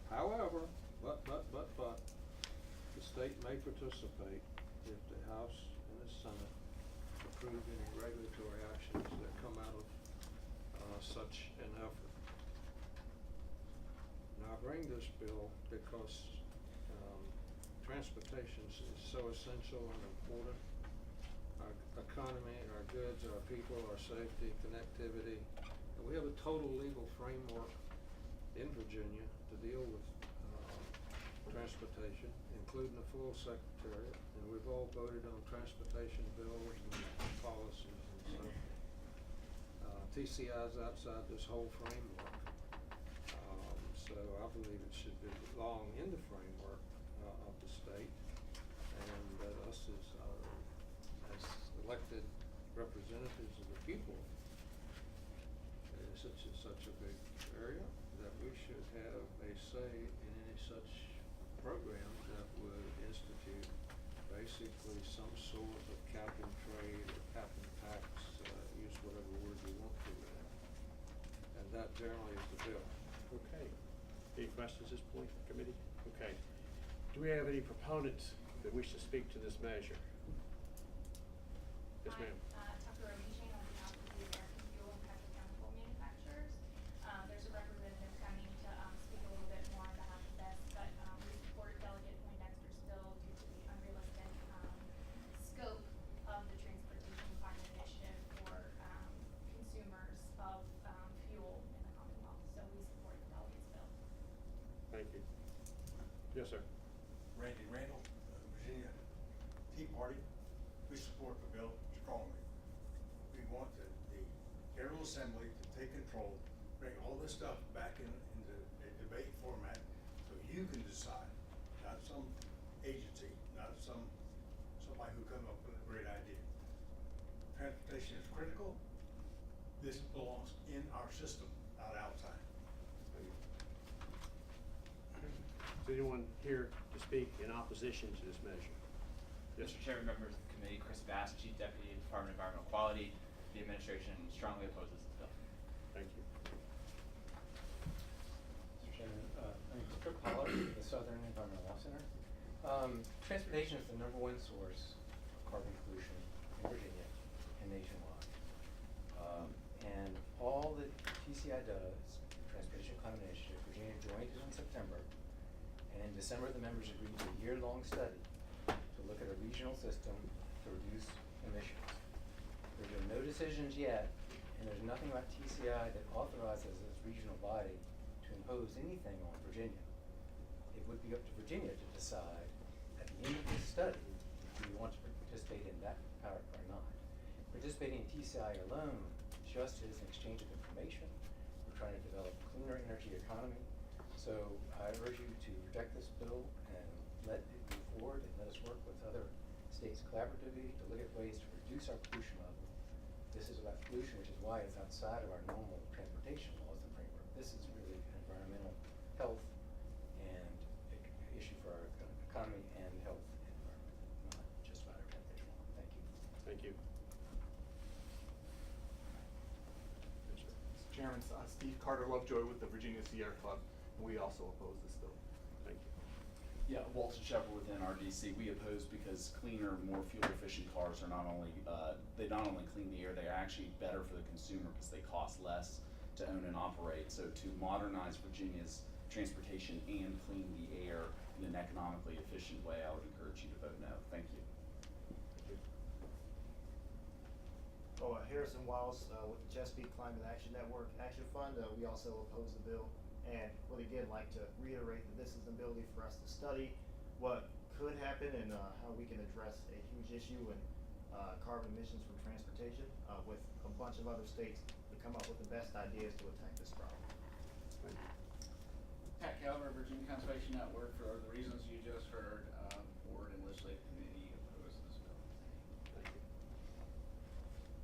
However, but, the state may participate if the House and in the Senate approve any regulatory actions that come out of such an effort. Now, I bring this bill because transportation is so essential and important. Our economy, our goods, our people, our safety, connectivity. And we have a total legal framework in Virginia to deal with transportation, including the full secretariat, and we've all voted on transportation bills and policies and so forth. TCI is outside this whole framework, so I believe it should belong in the framework of the state, and that us as elected representatives of the people in such a big area, that we should have a say in any such program that would institute basically some sort of cap and trade or cap and tax, use whatever word you want to there. And that generally is the bill. Okay. Any questions at this point, committee? Okay. Do we have any proponents that wish to speak to this measure? Yes, ma'am. Tucker O'Meaching on behalf of the American Fuel and Petrochemical Manufacturers. There's a representative coming to speak a little bit more on behalf of this, but we supported Delegate Poindexter's bill due to the unrealistic scope of the Transportation Climate Initiative for consumers of fuel in the Commonwealth. So we support the delegate's bill. Thank you. Yes, sir. Randy Randall, Virginia Tea Party. We support the bill strongly. We want the General Assembly to take control, bring all this stuff back into a debate format so you can decide, not some agency, not somebody who come up with a great idea. Transportation is critical. This belongs in our system, not outside. Is anyone here to speak in opposition to this measure? Yes, Mr. Chairman, members of the committee, Chris Bass, Chief Deputy, Department of Environmental Quality. The administration strongly opposes this bill. Thank you. Mr. Chairman, I'm Mr. Pollard with the Southern Environmental Law Center. Transportation is the #1 source of carbon pollution in Virginia and nationwide. And all that TCI does, Transportation Climate Initiative, Virginia joined it in September, and in December the members agreed to a year-long study to look at a regional system to reduce emissions. There have been no decisions yet, and there's nothing about TCI that authorizes this regional body to impose anything on Virginia. It would be up to Virginia to decide at the end of this study if we want to participate in that power or not. Participating in TCI alone just is an exchange of information. We're trying to develop a cleaner energy economy. So I urge you to reject this bill and let it move forward, and let us work with other states collaboratively to look at ways to reduce our pollution level. This is about pollution, which is why it's outside of our normal transportation laws and framework. This is really an environmental health and issue for our economy and health and environment, not just about our transportation law. Thank you. Thank you. Mr. Chairman, Steve Carter Lovejoy with the Virginia Sierra Club, and we also oppose this bill. Thank you. Yeah, Walton Shepherd within RDC, we oppose because cleaner, more fuel-efficient cars are not only, they not only clean the air, they are actually better for the consumer because they cost less to own and operate. So to modernize Virginia's transportation and clean the air in an economically efficient way, I would encourage you to vote no. Thank you. Harrison Wiles with the Chesapeake Climate Action Network Action Fund. We also oppose the bill and would again like to reiterate that this is an ability for us to study what could happen and how we can address a huge issue in carbon emissions from transportation with a bunch of other states to come up with the best ideas to attack this problem. Pat Calver, Virginia Conservation Network, for the reasons you just heard, board and legislative committee oppose this bill. Thank you.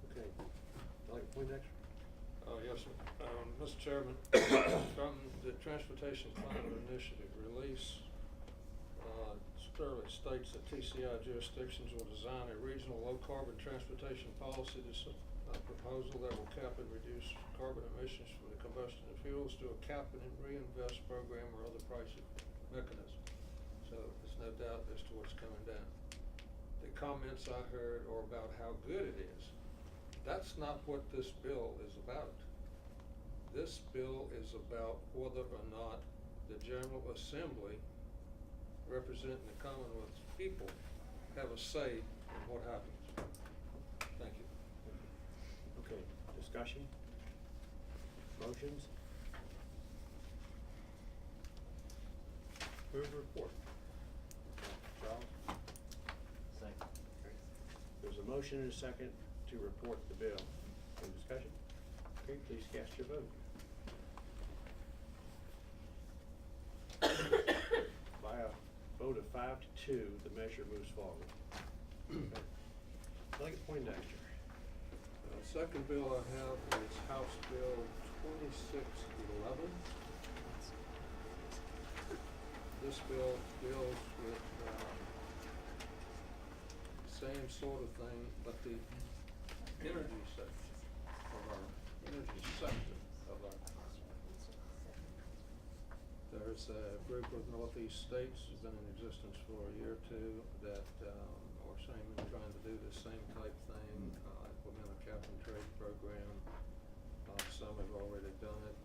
Okay. Like Poindexter? Yes, sir. Mr. Chairman, from the Transportation Climate Initiative release, clearly states that TCI jurisdictions will design a regional low-carbon transportation policy proposal that will cap and reduce carbon emissions from the combustion of fuels through a cap and reinvest program or other pricing mechanism. So there's no doubt as to what's coming down. the comments I heard are about how good it is. That's not what this bill is about. This bill is about whether or not the General Assembly, representing the Commonwealth's people, have a say in what happens. Thank you. Okay, discussion? Motions? Move report. Charles? Second. There's a motion and a second to report the bill. Any discussion? Okay, please cast your vote. By a vote of 5-2, the measure moves forward. Okay. Delegate Poindexter. Second bill I have is House Bill 2611. This bill deals with same sort of thing, but the energy sector of our There's a group of Northeast states who's been in existence for a year or two that are saying they're trying to do the same type thing, implement a cap and trade program. Some have already done it.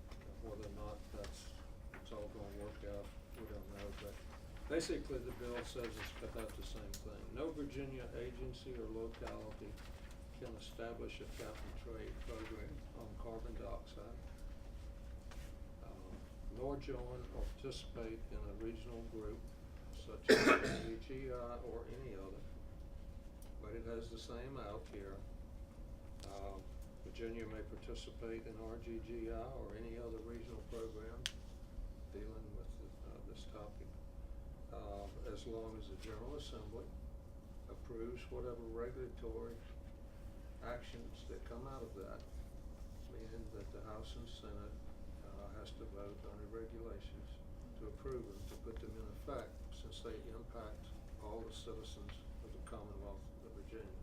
Whether or not it's all gonna work out, we don't know, but basically the bill says it's about the same thing. No Virginia agency or locality can establish a cap and trade program on carbon dioxide, nor join or participate in a regional group such as RGGI or any other, but it has the same out here. Virginia may participate in RGGI or any other regional program dealing with this topic, as long as the General Assembly approves whatever regulatory actions that come out of that, meaning that the House and Senate has to vote on the regulations to approve them, to put them in effect, since they impact all the citizens of the Commonwealth of Virginia.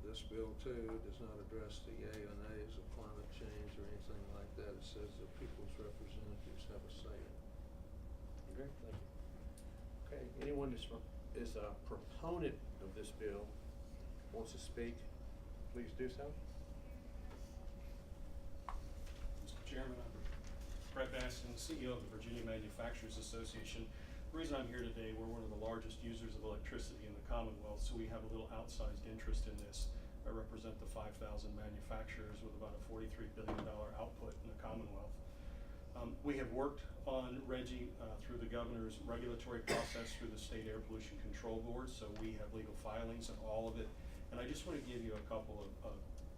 This bill too does not address the yay or nays of climate change or anything like that. It says the people's representatives have a say in it. Okay, thank you. Okay, anyone is a proponent of this bill wants to speak, please do so. Mr. Chairman, I'm Brett Baskin, CEO of the Virginia Manufacturers Association. The reason I'm here today, we're one of the largest users of electricity in the Commonwealth, so we have a little outsized interest in this. I represent the 5,000 manufacturers with about a $43 billion output in the Commonwealth. We have worked on RGGI through the governor's regulatory process through the State Air Pollution Control Board, so we have legal filings and all of it. And I just want to give you a couple of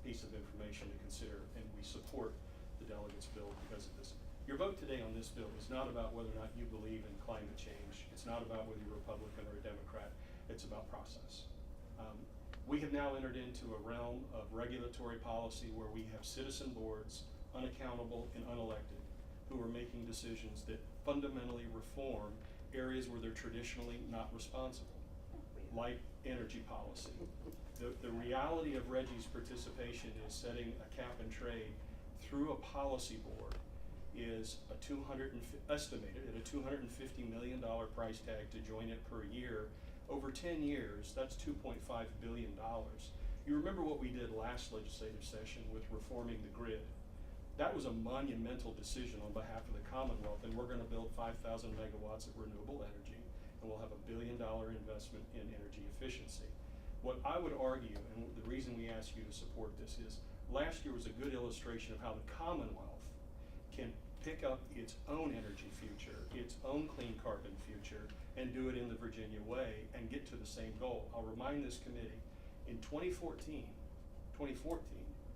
pieces of information to consider, and we support the delegates' bill because of this. Your vote today on this bill is not about whether or not you believe in climate change. It's not about whether you're a Republican or a Democrat. It's about process. We have now entered into a realm of regulatory policy where we have citizen boards, unaccountable and unelected, who are making decisions that fundamentally reform areas where they're traditionally not responsible, like energy policy. The reality of RGGI's participation is setting a cap and trade through a policy board is estimated at a $250 million price tag to join it per year. Over 10 years, that's $2.5 billion. You remember what we did last legislative session with reforming the grid. That was a monumental decision on behalf of the Commonwealth, and we're gonna build 5,000 megawatts of renewable energy, and we'll have $1 billion investment in energy efficiency. What I would argue, and the reason we ask you to support this is, last year was a good illustration of how the Commonwealth can pick up its own energy future, its own clean carbon future, and do it in the Virginia way and get to the same goal. I'll remind this committee, in 2014,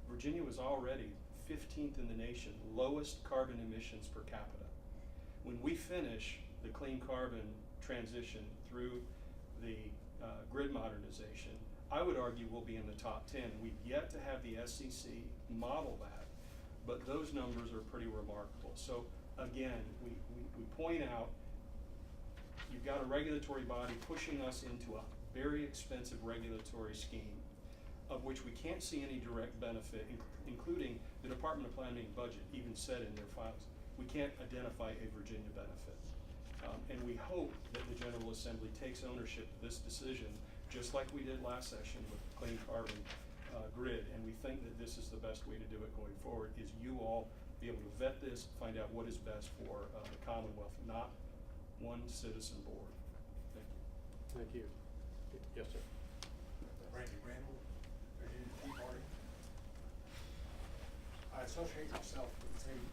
Virginia was already 15th in the nation, lowest carbon emissions per capita. When we finish the clean carbon transition through the grid modernization, I would argue we'll be in the top 10. We've yet to have the SEC model that, but those numbers are pretty remarkable. So again, we point out, you've got a regulatory body pushing us into a very expensive regulatory scheme of which we can't see any direct benefit, including the Department of Planning and Budget even said in their files, we can't identify a Virginia benefit. And we hope that the General Assembly takes ownership of this decision, just like we did last session with the clean carbon grid, and we think that this is the best way to do it going forward, is you all be able to vet this, find out what is best for the Commonwealth, not one citizen board. Thank you. Thank you. Yes, sir. Randy Randall, Virginia Tea Party. I associate myself with the same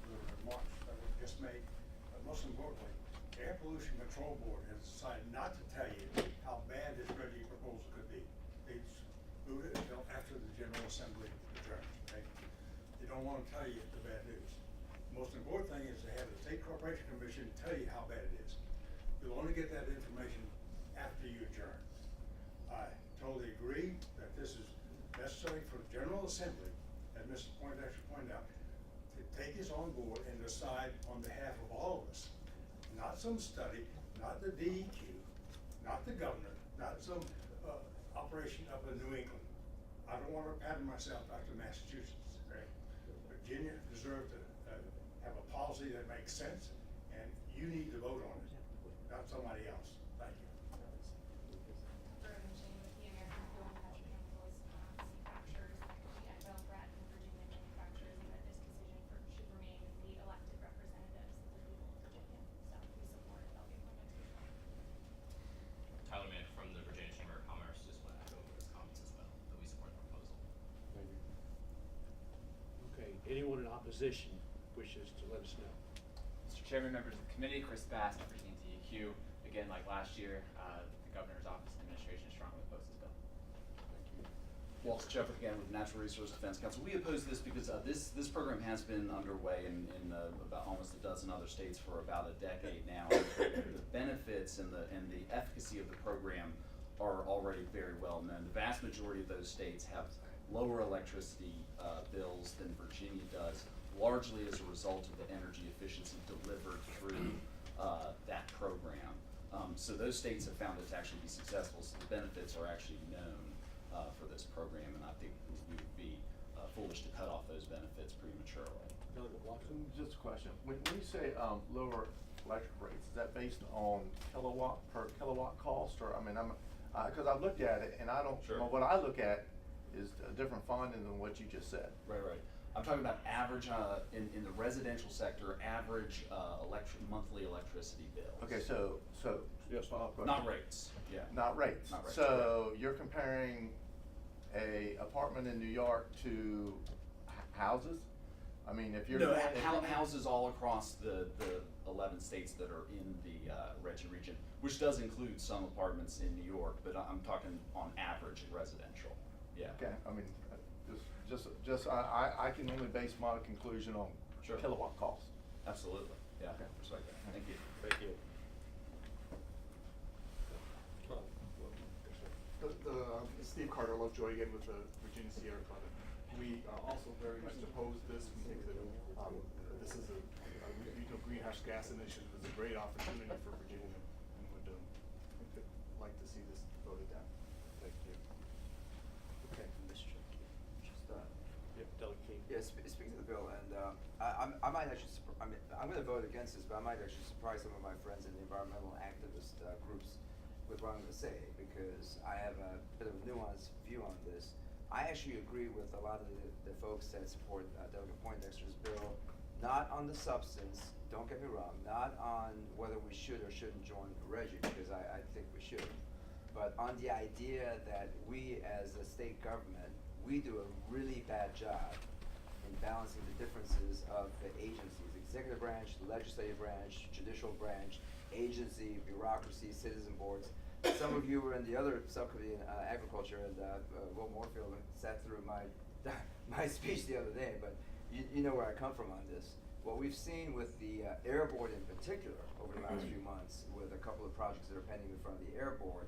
remarks that were just made, but most importantly, the Air Pollution Control Board has decided not to tell you how bad this Reggie proposal could be. They moved it until after the General Assembly adjourns, okay? They don't want to tell you the bad news. The most important thing is to have the State Corporation Commission tell you how bad it is. You'll only get that information after you adjourn. I totally agree that this is necessary for the General Assembly, as Mr. Poindexter pointed out, to take this on board and decide on behalf of all of us. Not some study, not the DEQ, not the governor, not some operation up in New England. I don't want to pattern myself after Massachusetts, okay? Virginia deserves to have a policy that makes sense, and you need to vote on it, not somebody else. Thank you. Bergen Jane with the American Fuel and Petrochemicals Manufacturers, the NFL Brett and Virginia manufacturers, and that this decision should remain with the elected representatives of the people of Virginia. So we support LB appointments as well. Tyler Mann from the Virginia Chamber of Commerce, just want to echo his comments as well, that we support the proposal. Thank you. Okay, anyone in opposition wishes to let us know? Mr. Chairman, members of the committee, Chris Bass, Virginia DEQ. Again, like last year, the Governor's Office and Administration strongly opposes this bill. Thank you. Walter Shepard again with Natural Resource Defense Council. We oppose this because this program has been underway in about almost a dozen other states for about a decade now. The benefits and the efficacy of the program are already very well known. The vast majority of those states have lower electricity bills than Virginia does, largely as a result of the energy efficiency delivered through that program. So those states have found it to actually be successful, so the benefits are actually known for this program, and I think we would be foolish to cut off those benefits prematurely. Just a question. When you say lower electric rates, is that based on kilowatt per kilowatt cost, or I mean, because I've looked at it and I don't. Sure. Well, what I look at is a different finding than what you just said. Right. I'm talking about average in the residential sector, average monthly electricity bills. Okay, so yes, follow-up question. Not rates. Yeah. Not rates. Not rates. So you're comparing a apartment in New York to houses? I mean, if you're No, going houses all across the 11 states that are in the Reggie region, which does include some apartments in New York, but I'm talking on average residential. Yeah. Okay, I mean, I can only base my conclusion on Sure. kilowatt cost. Absolutely. Yeah. Okay. Respect that. Thank you. Thank you. Steve Carter, Lovejoy again with the Virginia Sierra Club. We also very much oppose this. We think that this is a regional greenhouse gas initiative. It's a great opportunity for Virginia, and would like to see this voted down. Thank you. Okay, Mr. Delegate King. Yes, speaking of the bill, and I might actually, I'm going to vote against this, but I might actually surprise some of my friends in the environmental activist groups with what I'm going to say, because I have a bit of a nuanced view on this. I actually agree with a lot of the folks that support Delegate Poindexter's bill, not on the substance, don't get me wrong, not on whether we should or shouldn't join Reggie, because I think we should, but on the idea that we as a state government, we do a really bad job in balancing the differences of the agencies, executive branch, legislative branch, judicial branch, agency, bureaucracy, citizen boards. Some of you were in the other subcommittee in agriculture, and Will Moorfield sat through my my speech the other day, but you know where I come from on this. What we've seen with the Air Board in particular over the last few months, with a couple of projects that are pending in front of the Air Board,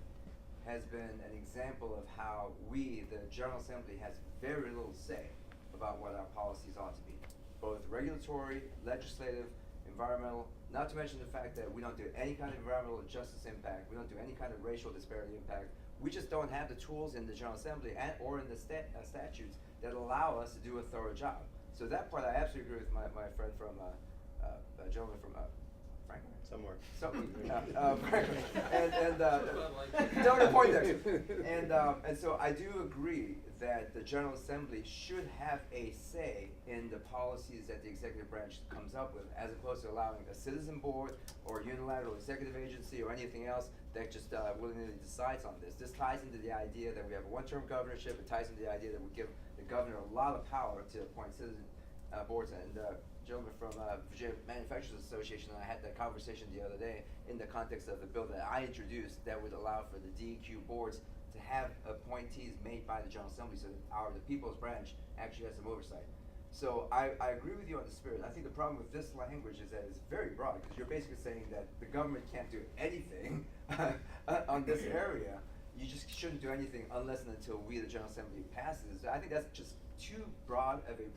has been an example of how we, the General Assembly, has very little say about what our policies ought to be, both regulatory, legislative, environmental, not to mention the fact that we don't do any kind of environmental justice impact, we don't do any kind of racial disparity impact. We just don't have the tools in the General Assembly or in the statutes that allow us to do a thorough job. So that part I absolutely agree with my friend from, gentleman from Franklin? Somewhere. Franklin. And don't appoint them. And so I do agree that the General Assembly should have a say in the policies that the executive branch comes up with, as opposed to allowing a citizen board or a unilateral executive agency or anything else that just willingly decides on this. This ties into the idea that we have a one-term governorship. It ties into the idea that we give the governor a lot of power to appoint citizen boards. And gentleman from Virginia Manufacturers Association and I had that conversation the other day in the context of the bill that I introduced that would allow for the DEQ boards to have appointees made by the General Assembly, so that the People's Branch actually has some oversight. So I agree with you on the spirit. I think the problem with this language is that it's very broad, because you're basically saying that the government can't do anything on this area. You just shouldn't do anything unless and until we, the General Assembly, passes. I think that's just too broad of a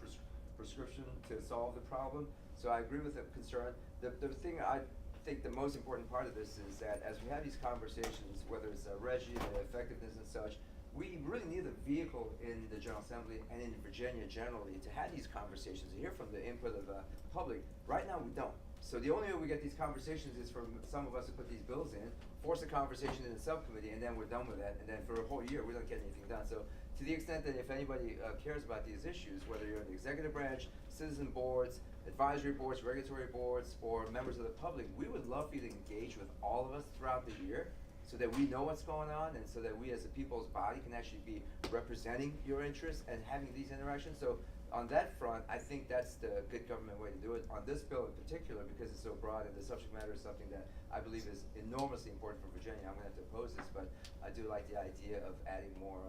prescription to solve the problem. So I agree with the concern. The thing I think the most important part of this is that as we have these conversations, whether it's regime or effectiveness and such, we really need a vehicle in the General Assembly and in Virginia generally to have these conversations and hear from the input of the public. Right now we don't. So the only way we get these conversations is from some of us who put these bills in, force a conversation in the subcommittee, and then we're done with that. And then for a whole year, we don't get anything done. So to the extent that if anybody cares about these issues, whether you're in the executive branch, citizen boards, advisory boards, regulatory boards, or members of the public, we would love for you to engage with all of us throughout the year so that we know what's going on and so that we as a people's body can actually be representing your interests and having these interactions. So on that front, I think that's the good government way to do it. On this bill in particular, because it's so broad and the subject matter is something that I believe is enormously important for Virginia, I'm gonna have to oppose this, but I do like the idea of adding more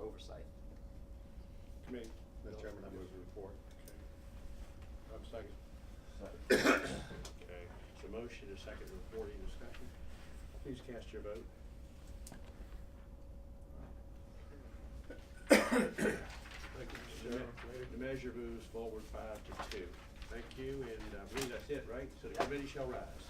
oversight. Committee. Mr. Chairman, I move the report. Okay. Have a second? Okay, so motion is second report, any discussion? Please cast your vote. Thank you, Mr. Chairman. The measure moves forward 5-2. Thank you, and I believe that's it, right? So the committee shall rise.